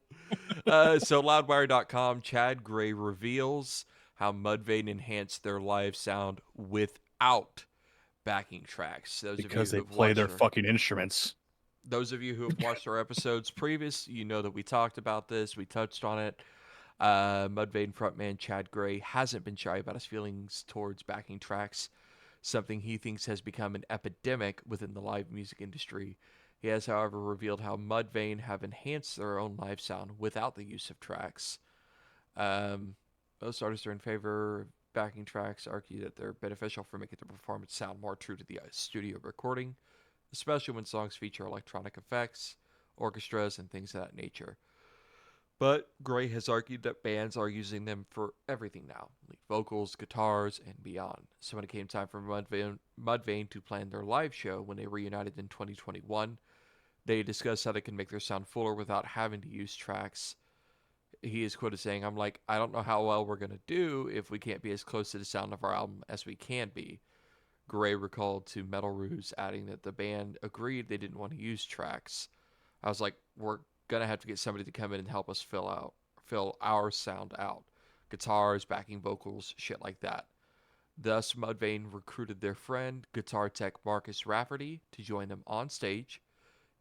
So loudwire.com, Chad Gray reveals how Mudvayne enhanced their live sound without backing tracks. Because they play their fucking instruments. Those of you who have watched our episodes previous, you know that we talked about this. We touched on it. Mudvayne frontman Chad Gray hasn't been shy about his feelings towards backing tracks, something he thinks has become an epidemic within the live music industry. He has, however, revealed how Mudvayne have enhanced their own live sound without the use of tracks. Most artists are in favor of backing tracks, argue that they're beneficial for making the performance sound more true to the studio recording, especially when songs feature electronic effects, orchestras, and things of that nature. But Gray has argued that bands are using them for everything now, like vocals, guitars, and beyond. So when it came time for Mudvayne to plan their live show when they reunited in 2021, they discussed how they can make their sound fuller without having to use tracks. He is quoted saying, "I'm like, I don't know how well we're going to do if we can't be as close to the sound of our album as we can be." Gray recalled to Metal Ruse, adding that the band agreed they didn't want to use tracks. I was like, we're going to have to get somebody to come in and help us fill our sound out. Guitars, backing vocals, shit like that. Thus, Mudvayne recruited their friend, guitar tech Marcus Rafferty, to join them on stage.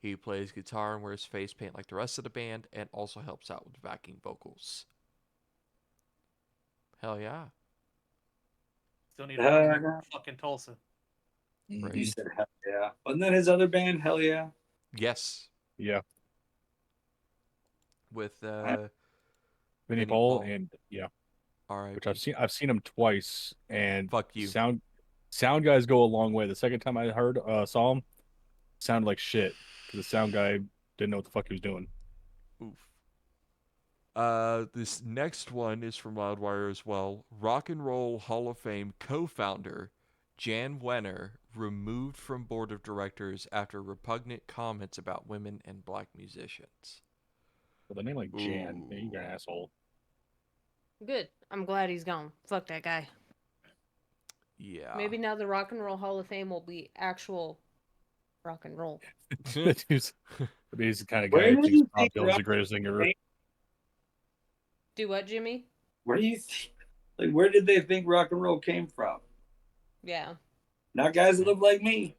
He plays guitar and wears face paint like the rest of the band, and also helps out with backing vocals. Hell yeah. Still need to fucking Tulsa. Right. You said hell yeah. Wasn't that his other band, Hell Yeah? Yes. Yeah. With Vinnie Paul and yeah. All right. Which I've seen him twice, and fuck you. Sound guys go a long way. The second time I saw him, sounded like shit because the sound guy didn't know what the fuck he was doing. Oof. This next one is from Loudwire as well. Rock and Roll Hall of Fame co-founder Jan Wenner removed from board of directors after repugnant comments about women and black musicians. With a name like Jan, Ooh. you're an asshole. Good. I'm glad he's gone. Fuck that guy. Yeah. Maybe now the Rock and Roll Hall of Fame will be actual rock and roll. he's the kind of guy Where who do thinks you Bob think Dylan's the greatest thing ever. Do what, Jimmy? Where do you think, like, where did they think rock and roll came from? Yeah. Not guys that look like me.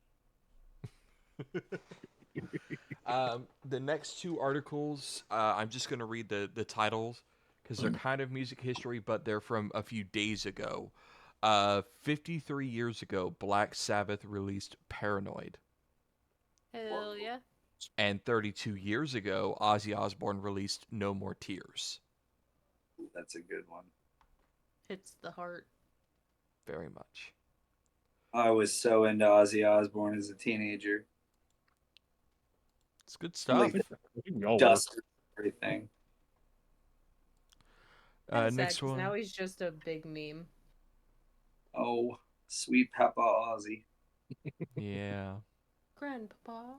The next two articles, I'm just going to read the titles because they're kind of music history, but they're from a few days ago. 53 years ago, Black Sabbath released Paranoid. Hell yeah. And 32 years ago, Ozzy Osbourne released No More Tears. That's a good one. Hits the heart. Very much. I was so into Ozzy Osbourne as a teenager. It's good stuff. Like We all were. dust everything. Kinda sad, Next 'cause one. now he's just a big meme. Oh, sweet Papa Ozzy. Yeah. Grandpapa.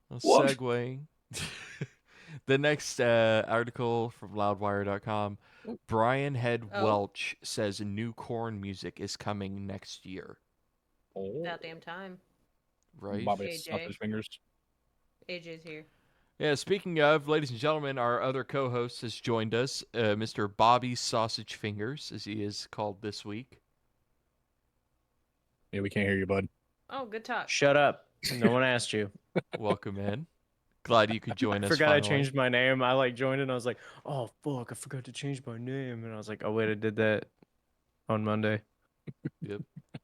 Well, What? segue. The next article from loudwire.com. Brian Head Oh. Welch says new Korn music is coming next year. Oh, About damn time. Right? Bobby AJ. snapped his fingers. AJ's here. Yeah, speaking of, ladies and gentlemen, our other co-host has joined us, Mr. Bobby Sausage Fingers, as he is called this week. Yeah, we can't hear you, bud. Oh, good talk. Shut up. No one asked you. Welcome in. Glad you could join I us forgot finally. I changed my name. I like joined and I was like, oh fuck, I forgot to change my name. And I was like, oh wait, I did that on Monday. Yep.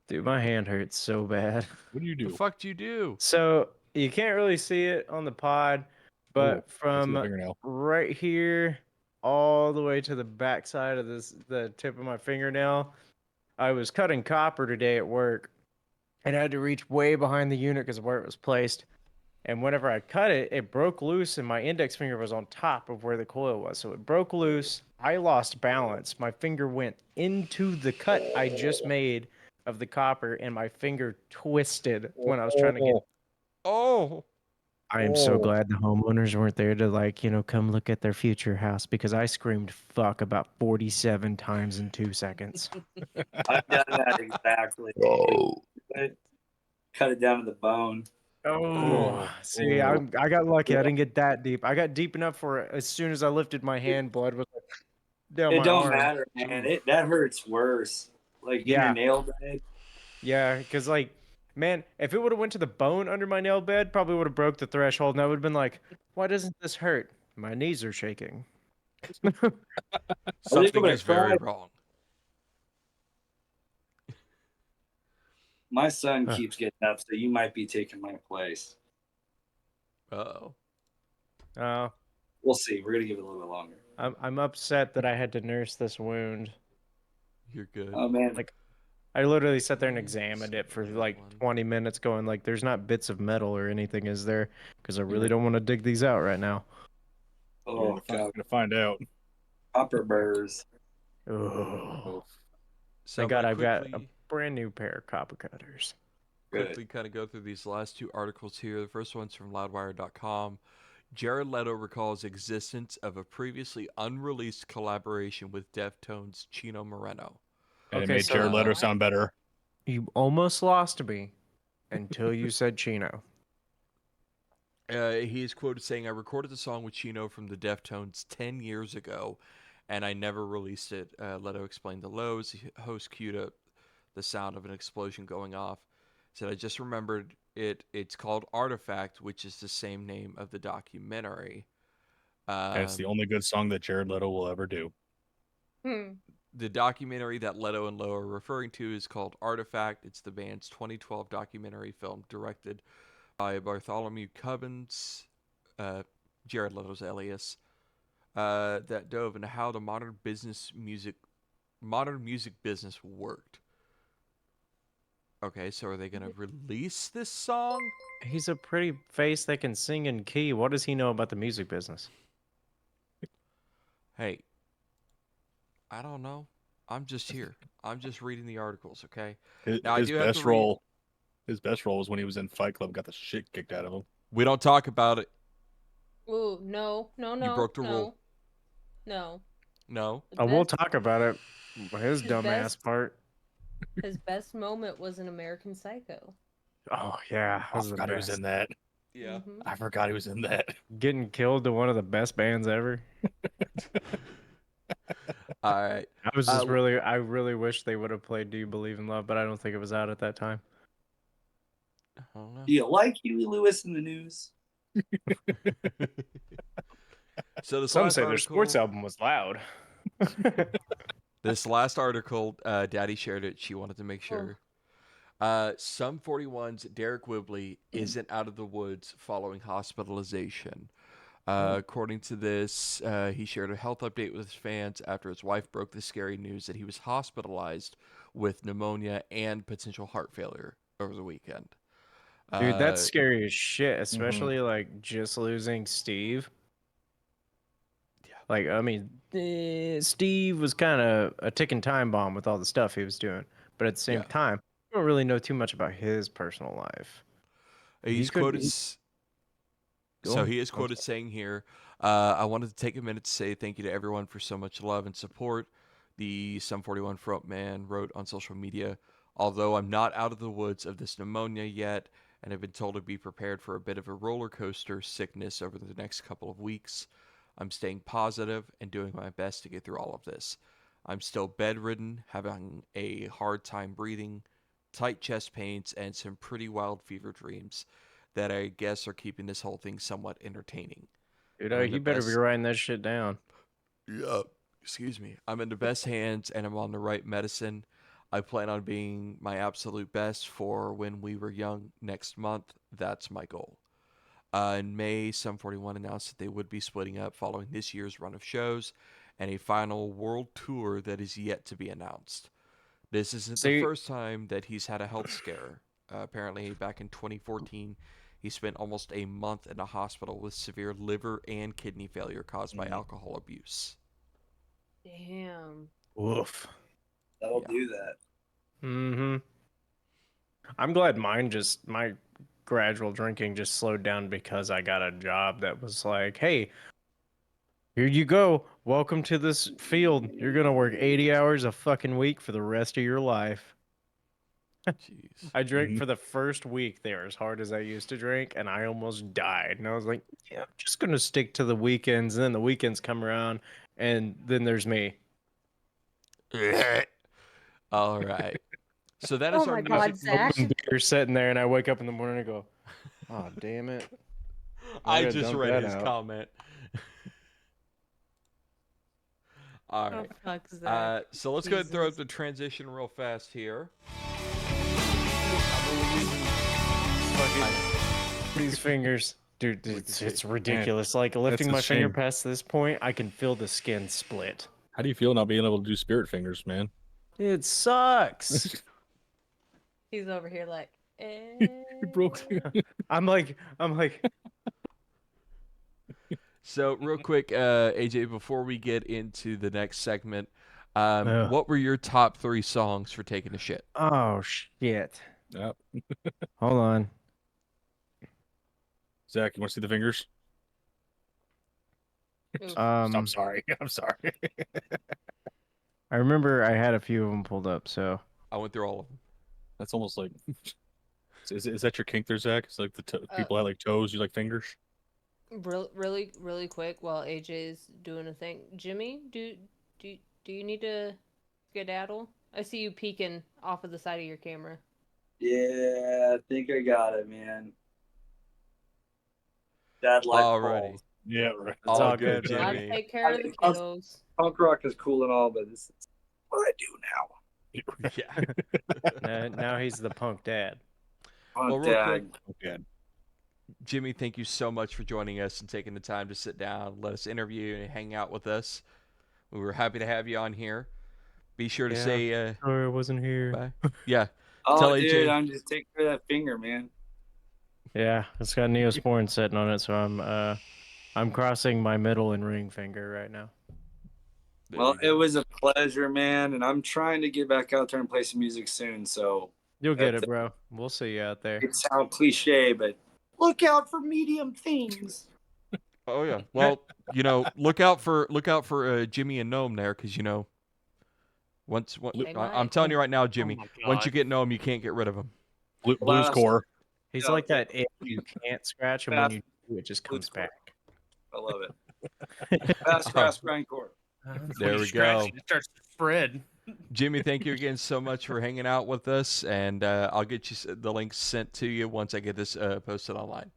Dude, my hand hurts so bad. What do you The do? fuck do you do? So you can't really see it on the pod, but Oh, I see the from fingernail. right here all the way to the back side of the tip of my fingernail, I was cutting copper today at work and I had to reach way behind the unit because of where it was placed. And whenever I cut it, it broke loose and my index finger was on top of where the coil was. So it broke loose. I lost balance. My finger went into the cut I just made of the copper and my finger twisted when I was trying to get. Oh! I am so Oh. glad the homeowners weren't there to, come look at their future house because I screamed fuck about 47 times in 2 seconds. I've done that exactly. Cut it down to the bone. Oh, see, I got lucky. I didn't get that deep. I got deep enough for as soon as I lifted my hand, blood was like down It my don't arm. matter, man. That hurts worse. Like in Yeah. your nail bed. Yeah, because man, if it would have went to the bone under my nail bed, probably would have broke the threshold, and I would have been like, "Why doesn't this hurt? My knees are shaking." Something gonna is very cry. wrong. My son keeps getting up, so you might be taking my place. Uh-oh. Oh, We'll see. We're gonna give it a little bit longer. I'm upset that I had to nurse this wound. You're good. Oh man, Like, I literally sat there and examined it for like One. 20 minutes, going like, "There's not bits of metal or anything, is there?" Because I really don't want to dig these out right now. oh You're god, gonna find out. copper burrs. Oh, So thank God I'm I've gonna got a brand new pair of copper cutters. quickly kind of go through these last two articles here. The first one's from loudwire.com. Jared Leto recalls existence of a previously unreleased collaboration with Deftones' Chino Moreno. And Okay, it made so- Jared Leto What? sound better. You almost lost me until you said Chino. He is quoted saying, "I recorded the song with Chino from the Deftones 10 years ago, and I never released it." Leto explained the lows. The host queued up the sound of an explosion going off. Said, "I just remembered it. It's called Artifact, which is the same name of the documentary." And it's the only good song that Jared Leto will ever do. The documentary that Leto and Lowe are referring to is called Artifact. It's the band's 2012 documentary film directed by Bartholomew Cubbins, Jared Leto's alias, that dove into how the modern music business worked. Okay, so are they gonna release this song? He's a pretty face that can sing in key. What does he know about the music business? Hey, I don't know. I'm just here. I'm just reading the articles, okay? Now, I His do have to best read. role. His best role was when he was in Fight Club. Got the shit kicked out of him. We don't talk about it. Ooh, no, no, You no, broke the no, rule. no. No. The We'll best, talk about it. His his dumbass best, part. his best moment was in American Psycho. Oh yeah, I that was the forgot he was best. in that. Yeah. Mhm. I forgot he was in that. Getting killed to one of the best bands ever. All right. I was just Uh, I really wish they would have played "Do You Believe in Love," but I don't think it was out at that time. I don't know. Do you like Huey Lewis in the news? So this Some last say their sports article, album was loud. Daddy shared it. She wanted to make sure. Sum 41's Derek Whibley isn't out of the woods following hospitalization. According to this, he shared a health update with his fans after his wife broke the scary news that he was hospitalized with pneumonia and potential heart failure over the weekend. Dude, that's Uh, scary as shit, especially like just losing Steve. Yeah. Like, I mean, Steve was kind of a ticking time bomb with all the stuff he was doing, but at the same Yeah. time, we don't really know too much about his personal life. He's could- quoted. he- Go So on. he is I'm quoted sorry. saying here, I wanted to take a minute to say thank you to everyone for so much love and support. The Sum 41 frontman wrote on social media, although I'm not out of the woods of this pneumonia yet, and have been told to be prepared for a bit of a roller coaster sickness over the next couple of weeks, I'm staying positive and doing my best to get through all of this. I'm still bedridden, having a hard time breathing, tight chest pains, and some pretty wild fever dreams that I guess are keeping this whole thing somewhat entertaining. Dude, I'm in you the better be best. writing that shit down. Yeah, excuse me. I'm in the best hands and I'm on the right medicine. I plan on being my absolute best for when we were young next month. That's my goal. In May, Sum 41 announced that they would be splitting up following this year's run of shows and a final world tour that is yet to be announced. This isn't the See, first time that he's had a health scare. Apparently, back in 2014, he spent almost a month in a hospital with severe liver and kidney failure caused by alcohol abuse. Damn. woof. That'll Yeah. do that. Mm-hmm. I'm glad my gradual drinking just slowed down because I got a job that was like, hey, here you go. Welcome to this field. You're gonna work 80 hours a fucking week for the rest of your life. Jeez. I drank Mhm. for the first week there as hard as I used to drink, and I almost died. And I was like, yeah, I'm just gonna stick to the weekends. And then the weekends come around, and then there's me. All right. So that is Oh our my God, music. Zach. Open beer sitting there, and I wake up in the morning and go, oh damn it. I gotta just dump read that his out. comment. All Oh right. fuck, Zach. So let's go ahead and throw up Jesus. the transition real fast here. These fingers. Dude, We it's, can it's see. ridiculous. Like lifting a my finger shame. past this point, I can feel the skin split. How do you feel not being able to do spirit fingers, man? It sucks. He's over here like, You broke. I'm like, So real quick, AJ, before we get into the next segment, Ugh. what were your top 3 songs for taking a shit? oh shit. Yep. Hold on. Zach, you want to see the fingers? Oof. I'm sorry. I'm sorry. I remember I had a few of them pulled up, so I went through all of them. That's almost like. Is that your kink there, Zach? It's like people that like toes, you like fingers. really quick while AJ's doing a thing. Jimmy, do you need to skedaddle? I see you peeking off of the side of your camera. Yeah, I think I got it, man. Dad like Alrighty. balls. Yeah, right. it's all good, good, Gotta Jimmy. take care of the I- kiddos. Punk rock is cool and all, but this is what I do now. Yeah. Now he's the punk dad. Punk Well, real dad. quick, Okay. Jimmy, thank you so much for joining us and taking the time to sit down, let us interview, and hang out with us. We were happy to have you on here. Be sure to Yeah. say Sorry I wasn't here. bye. Yeah. Oh, Tell dude, AJ. I'm just taking care of that finger, man. Yeah, it's got Neosporin sitting on it, so I'm crossing my middle and ring finger right now. There Well, you it go. was a pleasure, man, and I'm trying to get back out there and play some music soon. So You'll get it, bro. We'll see you out there. it sounds cliche, but look out for medium things. Oh yeah. Well, look out for Jimmy and Gnome there, because They I'm might. telling you right now, Jimmy. my Once you God. get Gnome, you can't get rid of him. Blues Last- core. He's Yeah, like that itch you can't scratch, and when you do, it just comes Blues back. I love it. Fast grass grindcore. There When we you scratch go. it, it starts to spread. Jimmy, thank you again so much for hanging out with us, and I'll get you the links sent to you once I get this posted online.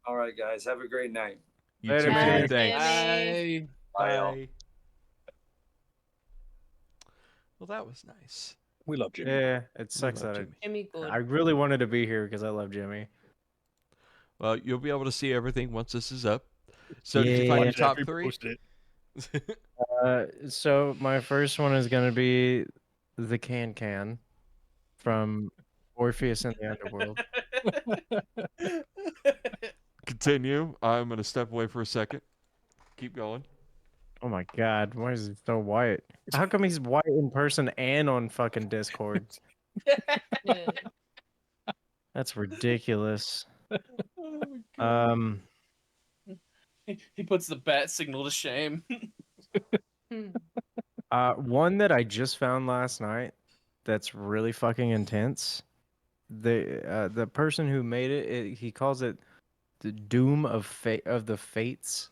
All right, guys. Have a great night. You Later, too, man. Jimmy. Bye, Thanks. Jimmy. Bye, y'all. Bye. Well, that was nice. We love Jimmy. Yeah, it sucks love that Jimmy. Jimmy good. I really wanted to be here because I love Jimmy. Well, you'll be able to see everything once this is up. So, did you find Yeah. your top After you 3? post it. So my first one is gonna be the Can from Orpheus in the Underworld. Continue. I'm going to step away for a second. Keep going. Oh my god, why is he so white? How come he's white in person and on fucking Discord? Yeah. That's ridiculous. He puts the bat signal to shame. One that I just found last night that's really fucking intense. The person who made it, he calls it the Doom of the Fates.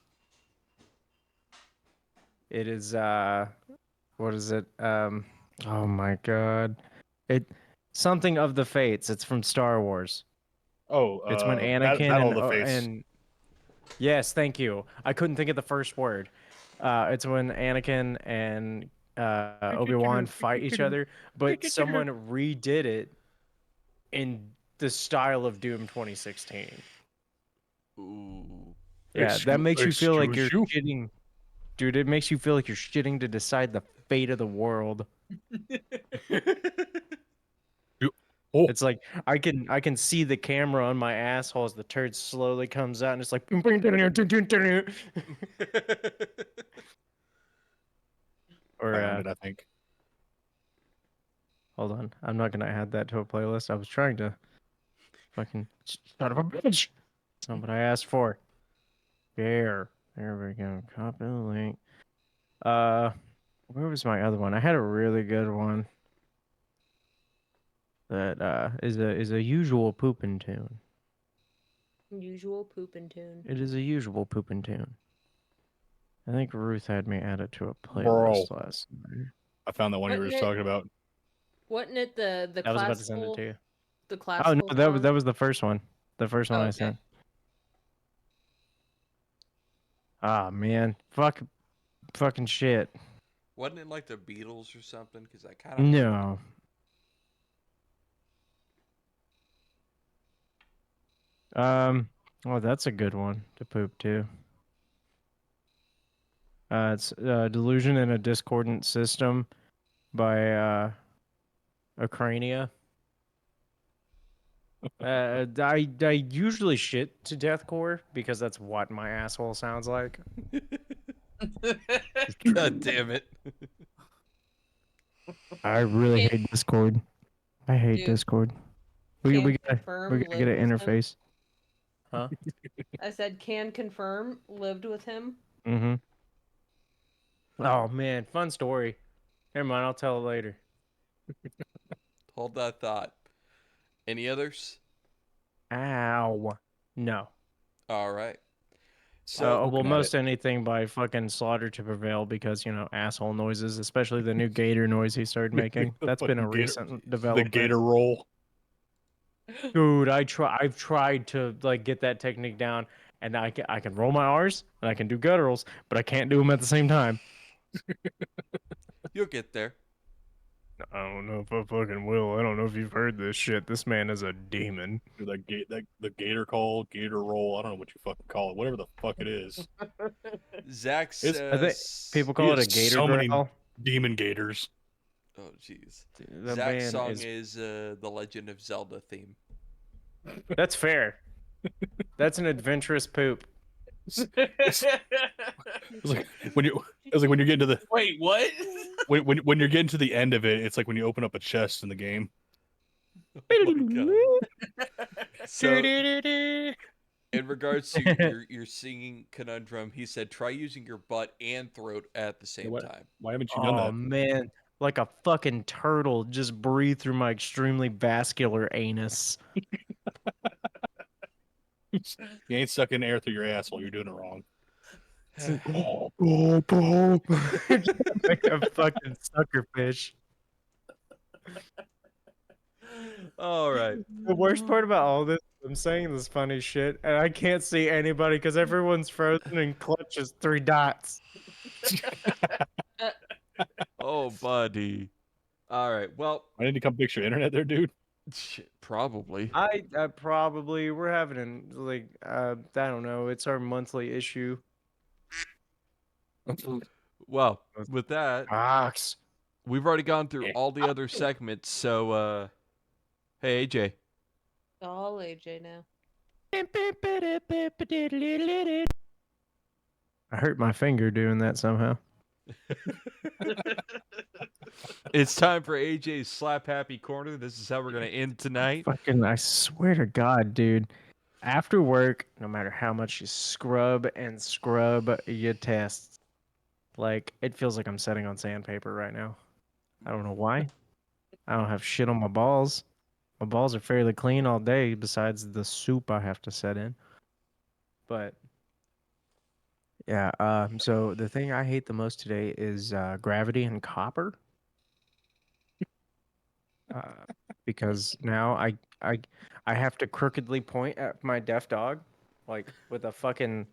It is what is it? Oh my god. Something of the Fates. It's from Star Wars. Oh, It's when Anakin Battle of the Fates. and yes, thank you. I couldn't think of the first word. It's when Anakin and Obi-Wan fight each other, but someone redid it in the style of Doom 2016. Ooh. Yeah, that makes you feel like you're Excuse you? shitting. Dude, it makes you feel like you're shitting to decide the fate of the world. Oh. It's like I can see the camera on my asshole as the turd slowly comes out, and it's like. Or Found it, I think. hold on, I'm not gonna add that to a playlist. I was trying to fucking son of a bitch. That's not what I asked for. There we go. Copy the link. Where was my other one? I had a really good one. That is a usual poopin' tune. Usual poopin' tune. It is a usual poopin' tune. I think Ruth had me add it to a playlist last night. I found that one you were just talking about. Wasn't it the I was about to send it classical? to you. The Oh classical. no, that song? was the first one. The first one Oh, I okay. sent. Ah man, fucking shit. Wasn't it like the Beatles or something? Because I kind of No. Oh, that's a good one to poop too. It's Delusion in a Discordant System by Acrania. I usually shit to deathcore because that's what my asshole sounds like. God damn it. I really Can- hate Discord. I hate Dude, Discord. We can gotta confirm get lived an with him. interface. Huh? I said can confirm lived with him. Mm-hmm. Oh man, fun story. Never mind, I'll tell it later. Hold that thought. Any others? Ow. No. All right. So, well, looking at most anything by fucking Slaughter to Prevail because, asshole noises, especially the new gator noise he started making. The That's been a fucking gator- recent The development. gator roll. Dude, I've tried to get that technique down, and I can roll my R's and I can do gutturals, but I can't do them at the same time. you'll get there. I don't know if I fucking will. I don't know if you've heard this shit. This man is a demon. The gator call, gator roll. I don't know what you fucking call it. Whatever the fuck it is. Zach It's- I think says people call it a has gator so many growl. demon gators. Oh, jeez. The Zach's man song is. is the Legend of Zelda theme. That's fair. That's an adventurous poop. It's like when you. It's like when you get to the Wait, what? when you're getting to the end of it. It's like when you open up a chest in the game. Oh my god. So, in regards to your singing conundrum, he said try using your butt and throat at the same What? time. Why haven't you done Oh that? man, like a fucking turtle, just breathe through my extremely vascular anus. You ain't sucking air through your asshole. You're doing it wrong. Like a fucking sucker fish. All right. The worst part about all this, I'm saying this funny shit, and I can't see anybody because everyone's frozen and Kl7ch is 3 dots. Oh, buddy. All right. Well, I need to come fix your internet there, dude. shit, probably. I probably we're having an I don't know, it's our monthly issue. Well, with that, Ox. we've already gone through all the other segments. So, hey, AJ. All AJ now. I hurt my finger doing that somehow. It's time for AJ's Slap Happy Corner. This is how we're going to end tonight. Fucking, I swear to God, dude. After work, no matter how much you scrub and scrub your tests, like, it feels like I'm sitting on sandpaper right now. I don't know why. I don't have shit on my balls. My balls are fairly clean all day, besides the soup I have to set in. But yeah, so the thing I hate the most today is gravity and copper. Because now I have to crookedly point at my deaf dog, like with a fucking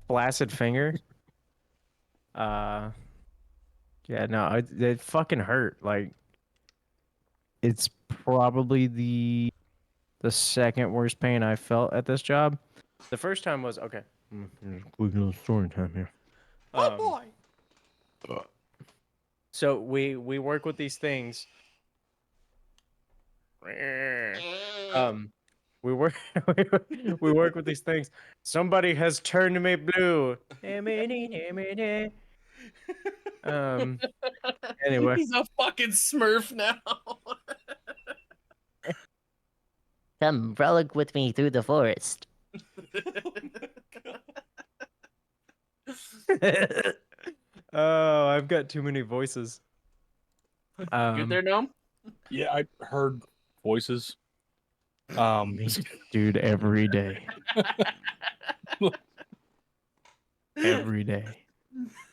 flaccid finger. Yeah, no, it fucking hurt. Like, it's probably the second worst pain I felt at this job. The first time was okay. Quick little story time here. Oh, boy. So we work with these things. We work we work with these things. Somebody has turned me blue. Anyway, He's a fucking Smurf now. Come frolic with me through the forest. Oh, I've got too many voices. Good there, Gnome? Yeah, I heard voices. Me, dude, every day. Every day.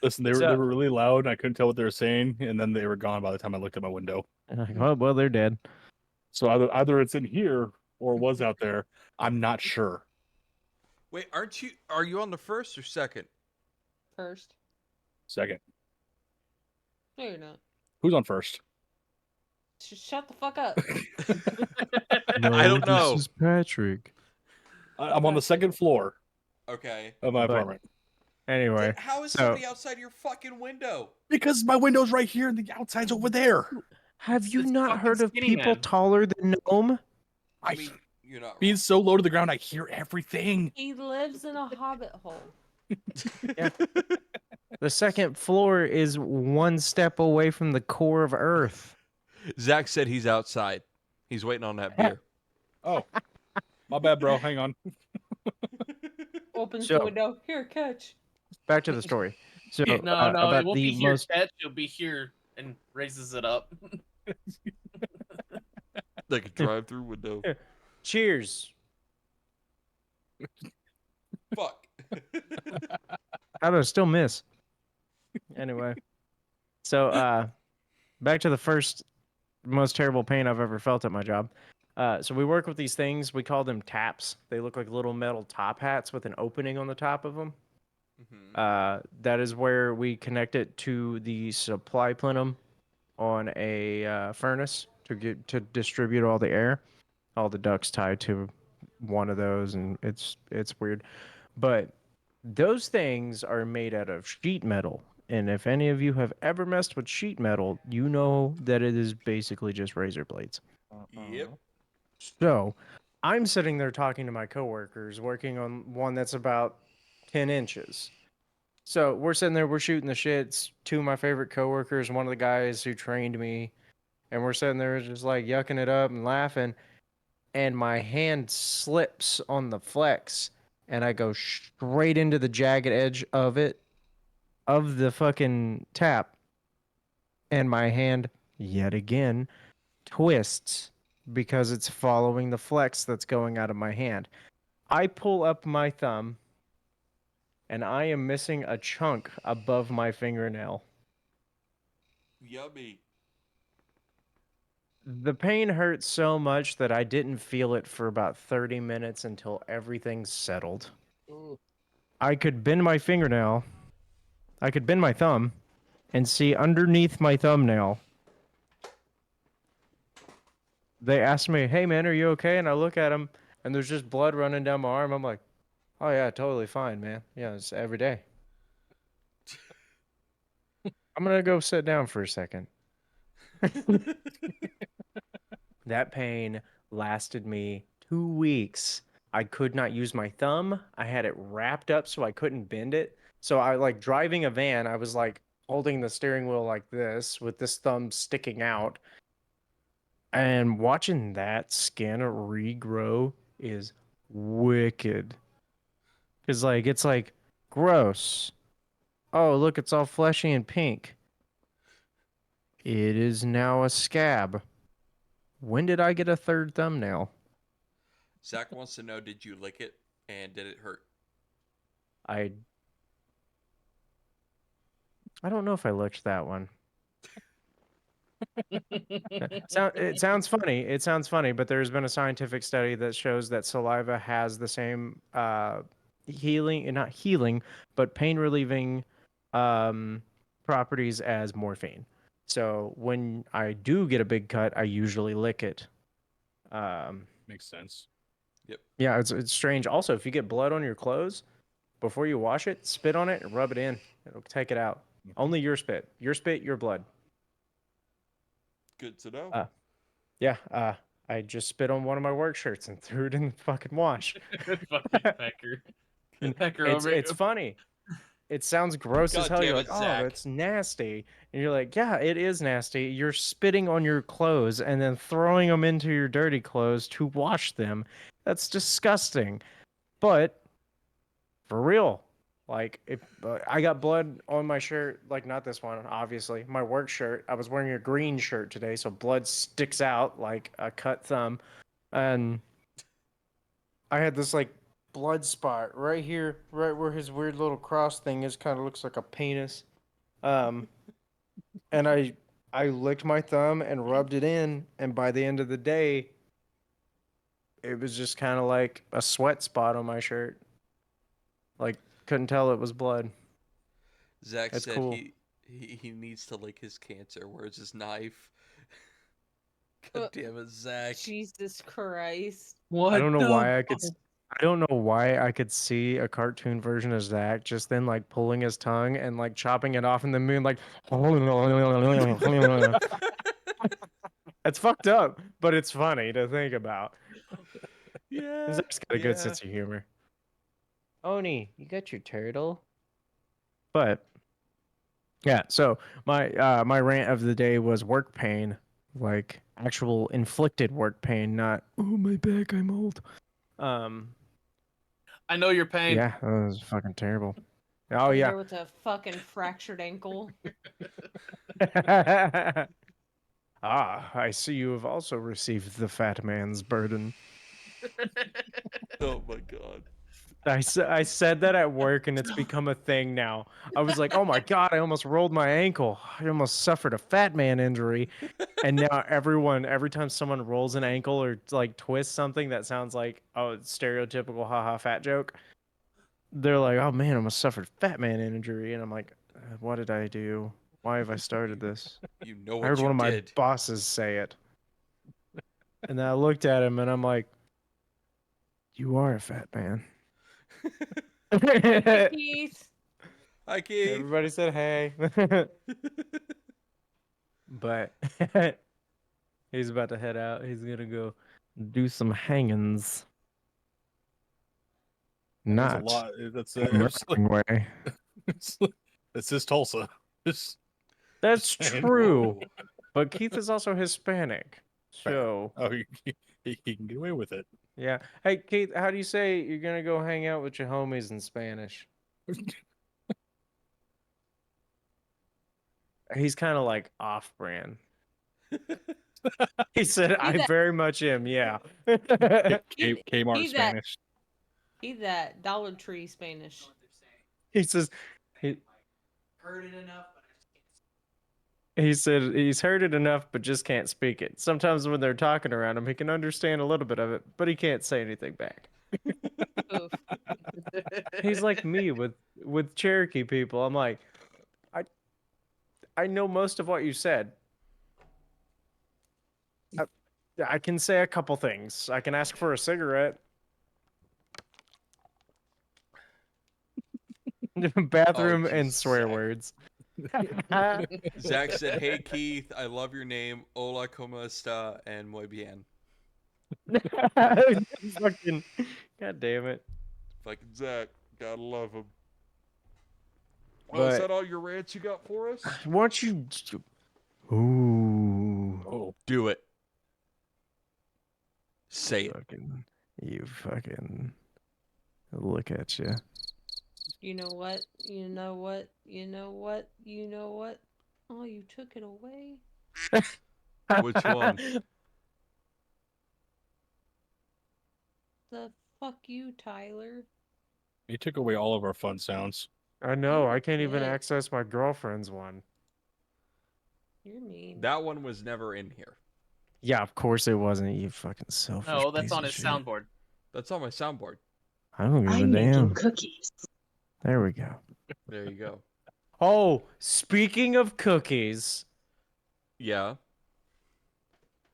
Listen, they were really loud. And I couldn't tell what they were saying, and then they were gone by the time I looked at my window. Like, oh, well, they're dead. So either it's in here or was out there. I'm not sure. Wait, are you on the first or second? First. Second, No, you're not. who's on first? Shut the fuck up. I don't know. This is Patrick. I'm on the second floor Okay. of my But- apartment Anyway, Then how is so- somebody outside your fucking window? because my window's right here and the outside's over there. have you It's not fucking heard of skinny people man. taller than Gnome? I mean, you're not Being wrong. so low to the ground, I hear everything. He lives in a hobbit hole. The second floor is one step away from the core of Earth. Zach said he's outside. He's waiting on that beer. Oh, my bad, bro. Hang on. Opens So- the window. Here, catch. Back to the story. So No, about it won't the be here, most Ted. It'll be here and raises it up. Like a drive-through window. cheers. Fuck. How did I still miss? Anyway, so back to the first most terrible pain I've ever felt at my job. So we work with these things. We call them taps. They look like little metal top hats with an opening on the top of them. Mhm. That is where we connect it to the supply plenum on a furnace to distribute all the air. All the ducts tied to one of those, and it's weird. But those things are made out of sheet metal, And if any of you have ever messed with sheet metal, you know that it is basically just razor blades. Yep. So I'm sitting there talking to my coworkers, working on one that's about 10 inches. So we're sitting there, we're shooting the shits. Two of my favorite coworkers, one of the guys who trained me, and we're sitting there just like yucking it up and laughing. And my hand slips on the flex, and I go straight into the jagged edge of it, of the fucking tap. And my hand, yet again, twists because it's following the flex that's going out of my hand. I pull up my thumb, and I am missing a chunk above my fingernail. Yummy. The pain hurt so much that I didn't feel it for about 30 minutes until everything settled. I could bend my fingernail, I could bend my thumb, and see underneath my thumbnail. They asked me, "Hey man, are you okay?" And I look at them, and there's just blood running down my arm. I'm like, "Oh yeah, totally fine, man. Yeah, it's every day." I'm gonna go sit down for a second. That pain lasted me 2 weeks. I could not use my thumb. I had it wrapped up so I couldn't bend it. So I like driving a van, I was like holding the steering wheel like this with this thumb sticking out. And watching that skin regrow is wicked. Cause like it's like gross. Oh, look, it's all fleshy and pink. It is now a scab. When did I get a third thumbnail? Zach wants to know, did you lick it and did it hurt? I don't know if I licked that one. It sounds funny. It sounds funny, but there's been a scientific study that shows that saliva has the same healing, not healing, but pain relieving properties as morphine. So when I do get a big cut, I usually lick it. Makes sense. Yep. Yeah, it's strange. Also, if you get blood on your clothes, before you wash it, spit on it and rub it in. It'll take it out. Only your spit. Your spit, your blood. Good to know. Yeah, I just spit on one of my work shirts and threw it in the fucking wash. Fucking pecker. Pecker over It's funny. It sounds gross as God hell. You're damn like, it, oh, Zach." that's nasty. And you're like, yeah, it is nasty. You're spitting on your clothes and then throwing them into your dirty clothes to wash them. That's disgusting. But for real, like, if I got blood on my shirt, like not this one, obviously, my work shirt. I was wearing a green shirt today, so blood sticks out like a cut thumb, and I had this like blood spot right here, right where his weird little cross thing is. Kind of looks like a penis. And I licked my thumb and rubbed it in, and by the end of the day, it was just kind of like a sweat spot on my shirt. Like, couldn't tell it was blood. Zach That's said cool. he needs to lick his cancer. Where's his knife? God damn it, Zach. Jesus Christ. What? I don't know the why I could. fuck? I don't know why I could see a cartoon version of Zach just then like pulling his tongue and like chopping it off in the moon, like. It's fucked up, but it's funny to think about. Yeah. Zach's got a good sense of humor. Oni, you got your turtle. But yeah, so my rant of the day was work pain, like actual inflicted work pain, not oh my back, I'm old. I know your pain. Yeah, that was fucking terrible. Oh Over yeah. there with a fucking fractured ankle. Ah, I see you have also received the fat man's burden. Oh my god. I said that at work and it's become a thing now. I was like, oh my God, I almost rolled my ankle. I almost suffered a fat man injury. And now every time someone rolls an ankle or like twists something that sounds like a stereotypical haha fat joke, they're like, oh man, I almost suffered fat man injury. And I'm like, what did I do? Why have I started this? You know I heard what one you of my did. bosses say it. And then I looked at him and I'm like, you are a fat man. Keith. Hi, Keith. Everybody said hey. But he's about to head out. He's gonna go do some hangings. There's a Not lot. That's the American way. It's his Tulsa. Just That's saying, true. whoa. But Keith is also Hispanic. So Oh, he can get away with it. yeah. Hey Keith, how do you say you're gonna go hang out with your homies in Spanish? He's kind of like off-brand. He said, "I that- very much am." Yeah. Kmart He's that- Spanish. He's that Dollar Tree Spanish. He says, Heard it enough, but I just can't. he said he's heard it enough, but just can't speak it. Sometimes when they're talking around him, he can understand a little bit of it, but he can't say anything back. Oof. He's like me with Cherokee people. I'm like, I know most of what you said. I can say a couple things. I can ask for a cigarette. Bathroom and Jesus, swear Zach. words. Zach said, "Hey Keith, I love your name. Hola, cómo está, and muy bien." Fucking, God damn it. Fucking Zach, gotta love him. But- Oh, is that all your rants you got for us? Why don't you? Ooh. Oh, Do it. Say it. You fucking. Look at you. You know what? You know what? You know what? You know what? Oh, you took it away? Which one? The fuck you, Tyler. he took away all of our fun sounds. I know. I can't even Yeah. access my girlfriend's one. You're mean. That one was never in here. Yeah, of course it wasn't. You fucking selfish. No, that's piece on of his shit. soundboard. That's on my soundboard. I don't give a I'm making damn. cookies. There we go. There you go. Oh, speaking of cookies, Yeah.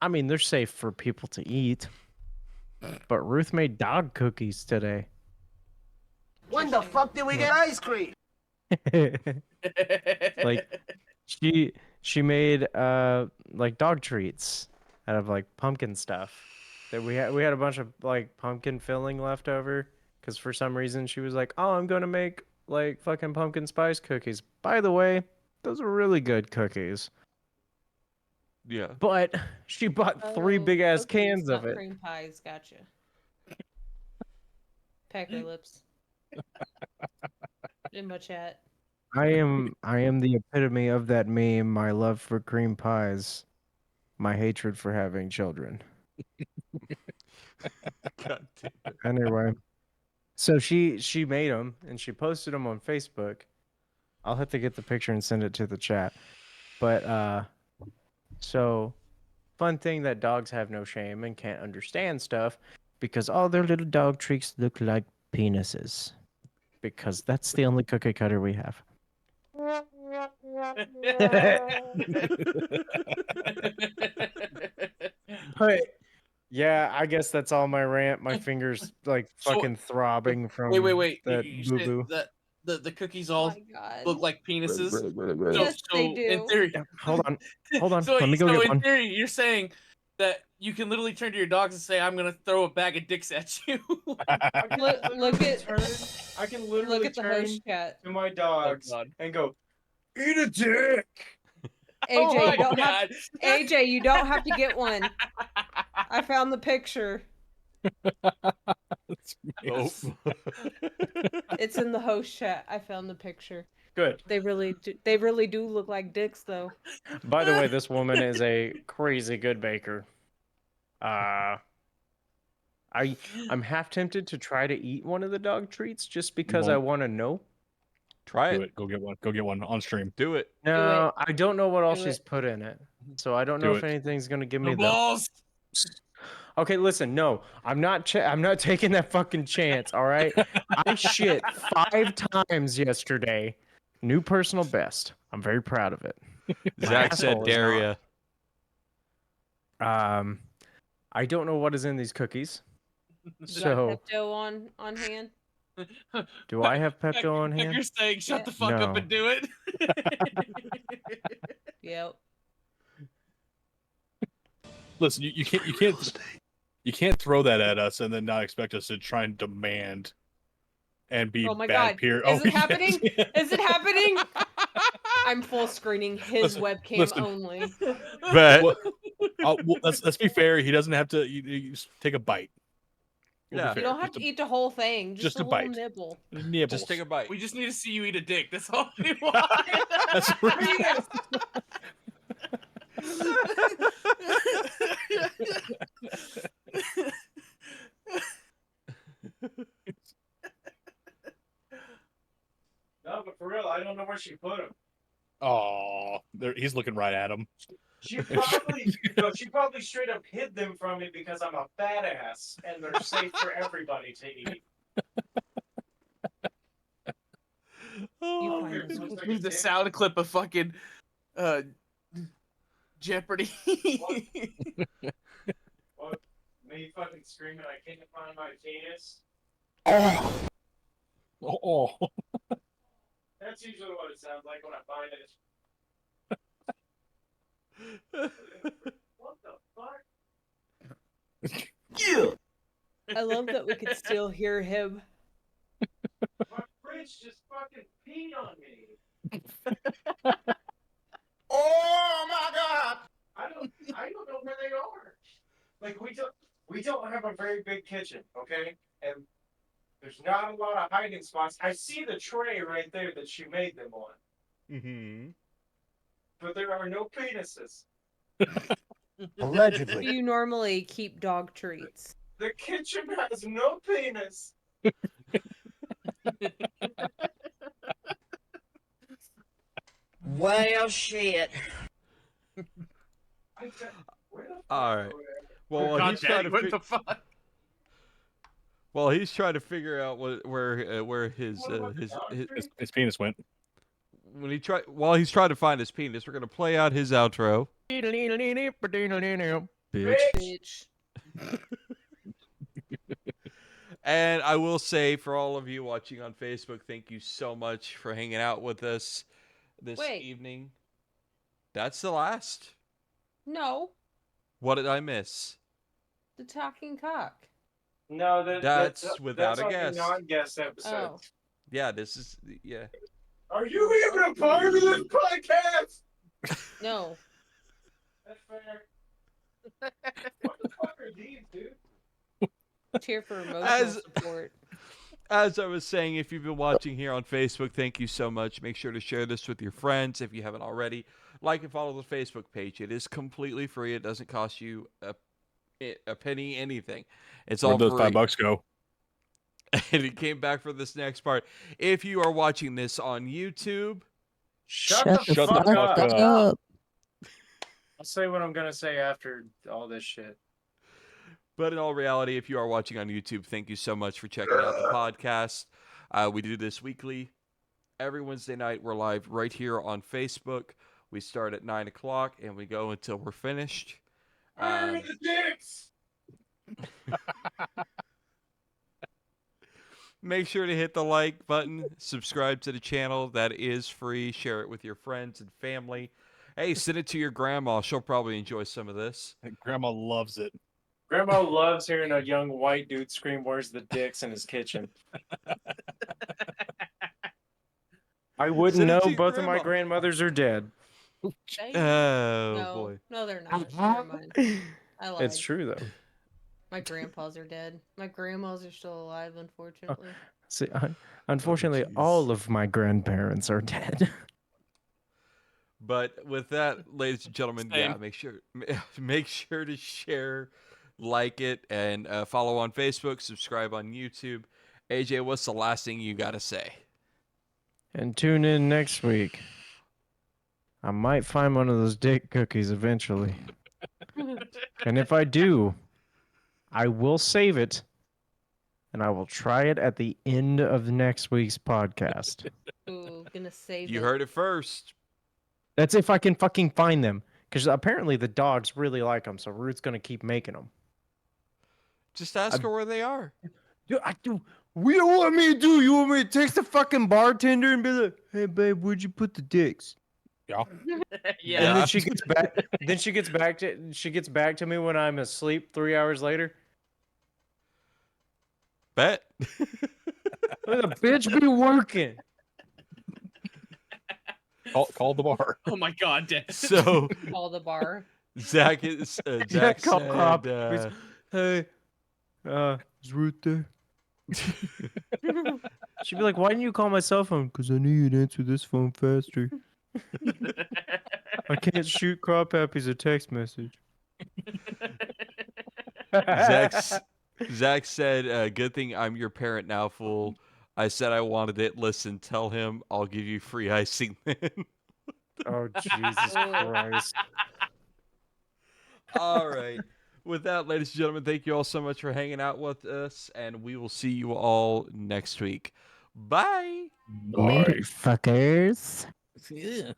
I mean they're safe for people to eat. But Ruth made dog cookies today. When the fuck did we get ice cream? Like she made like dog treats out of like pumpkin stuff. That we had a bunch of like pumpkin filling left over because for some reason she was like, "Oh, I'm gonna make like fucking pumpkin spice cookies." By the way, those are really good cookies. Yeah. But she bought 3 big ass cookies, cans of not it. Cream pies, gotcha. Pecker lips. In my chat. I am the epitome of that meme. My love for cream pies, my hatred for having children. God damn it. Anyway, so she made them and she posted them on Facebook. I'll have to get the picture and send it to the chat. But so fun thing that dogs have no shame and can't understand stuff because all their little dog treats look like penises. Because that's the only cookie cutter we have. But yeah, I guess that's all my rant. My fingers like So- fucking throbbing from Wait. that You boo said boo. that the cookies Oh all my god. look like penises. Yes, they do. In theory, Hold on. Hold on. So, Let me go so get in one. theory, you're saying that you can literally turn to your dogs and say, "I'm gonna throw a bag of dicks at you." Look at I can look at the host chat. to my Oh, dogs God. and go, "Eat a dick." AJ, Oh my you don't have God. AJ, you don't have to get one. I found the picture. Oh. It's in the host chat. I found the picture. Good. They really do look like dicks though. By the way, this woman is a crazy good baker. I'm half tempted to try to eat one of the dog treats just because I won't. want to know. Try Do it. it. Go get one. Go get one on stream. Do it. No, I don't know what all Do she's it. put in it, so I don't Do know if it. anything's gonna give me No the. balls. Okay, listen, no, I'm not. I'm not taking that fucking chance. All right, I shit 5 times yesterday. New personal best. I'm very proud of it. My Zach said asshole is not. Daria. I don't know what is in these cookies. You got So Pepto on hand? Do I have Pepto on hand? You're saying shut Yeah. the fuck up No. and do it. Yep. Listen, you can't throw that at us and then not expect us to try and demand and be Oh my bad God. peer. Is Oh, it yes. happening? Is it happening? I'm full screening his webcam listen. only. But Well, let's be fair. He doesn't have to. You just take a bite. We'll be Yeah. You fair. don't have to eat the whole thing. Just just a a little bite. nibble. Nibbles. just take a bite. We just need to see you eat a dick. That's all we want. That's right. No, but for real, I don't know where she put him. Oh, he's looking right at him. She probably straight up hid them from me because I'm a fat ass and they're safe for everybody to eat. You Oh, find Here, those looks like Use a the dick. sound clip of fucking Jeopardy. What? Me fucking screaming, I can't find my penis. Oh, That's usually what it sounds like when I find it. What the fuck? I love that we could still hear him. My fridge just fucking peed on me. Oh my God! I don't know where they are. Like we don't have a very big kitchen, okay? And there's not a lot of hiding spots. I see the tray right there that she made them on, Mm-hmm. but there are no penises. Do Allegedly. you normally keep dog treats? The kitchen has no penis. Well, shit. Where the fuck All right. are they? Well, while God, he's trying Daddy, to what the fuck? while he's trying to figure out where his his penis went. while he's trying to find his penis, we're gonna play out his outro. Bitch. Bitch. And I will say, for all of you watching on Facebook, thank you so much for hanging out with us this Wait. evening. That's the last. No, What did I miss? the talking cock. No, That's without a on the guess. non-guest episode. Oh, Yeah, this is yeah. Are you even a part of this podcast? no. That's fair. What the fuck are these, dude? Cheer for emotional As- support. As I was saying, if you've been watching here on Facebook, thank you so much. Make sure to share this with your friends if you haven't already. Like and follow the Facebook page. It is completely free. It doesn't cost you a penny, anything. It's all Where'd those free. $5 go? And it came back for this next part. If you are watching this on YouTube, Shut the fuck up. up. I'll say what I'm gonna say after all this shit. but in all reality, if you are watching on YouTube, thank you so much for checking out the podcast. We do this weekly. Every Wednesday night, we're live right here on Facebook. We start at 9 o'clock and we go until we're finished. Where are the dicks? Make sure to hit the like button, subscribe to the channel. That is free. Share it with your friends and family. Hey, send it to your grandma. She'll probably enjoy some of this. Grandma loves it. Grandma loves hearing a young white dude scream, "Where's the dicks?" in his kitchen. I wouldn't Send it know. to your Both of my grandma. grandmothers are dead. Oh, no, boy. no, they're not. Never mind. I lied. It's true though. My grandpas are dead. My grandmas are still alive, unfortunately. See, unfortunately, jeez. all of my grandparents are dead. But with that, ladies and gentlemen, yeah, Same. make sure to share, like it, and follow on Facebook, subscribe on YouTube. AJ, what's the last thing you gotta say? And tune in next week. I might find one of those dick cookies eventually. And if I do, I will save it. And I will try it at the end of next week's podcast. Ooh, gonna save You it. heard it first. That's if I can fucking find them. Because apparently the dogs really like them. So Ruth's going to keep making them. Just ask her where they are. Dude, What do you want me to do? You want me to text the fucking bartender and be like, "Hey, babe, where'd you put the dicks?" Yeah. Yeah. And then she gets back. Then she gets back to me when I'm asleep 3 hours later. Bet. Let the bitch be working. Call the bar. Oh my god, Dan. So Call the bar. Zach is Zach call said, cops. Hey, is Ruth there? She'd be like, "Why didn't you call my cell phone?" "Because I knew you'd answer this phone faster. I can't shoot crop pappies a text message." Zach said, "Good thing I'm your parent now, fool. I said I wanted it. Listen, tell him I'll give you free icing then." Oh, Jesus Christ. All right. With that, ladies and gentlemen, thank you all so much for hanging out with us, and we will see you all next week. Bye. Later, fuckers. Yeah.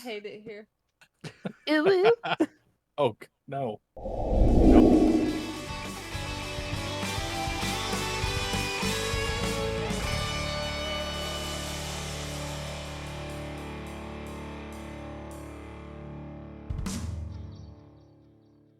Hate it here. Ew, ew. Oh no.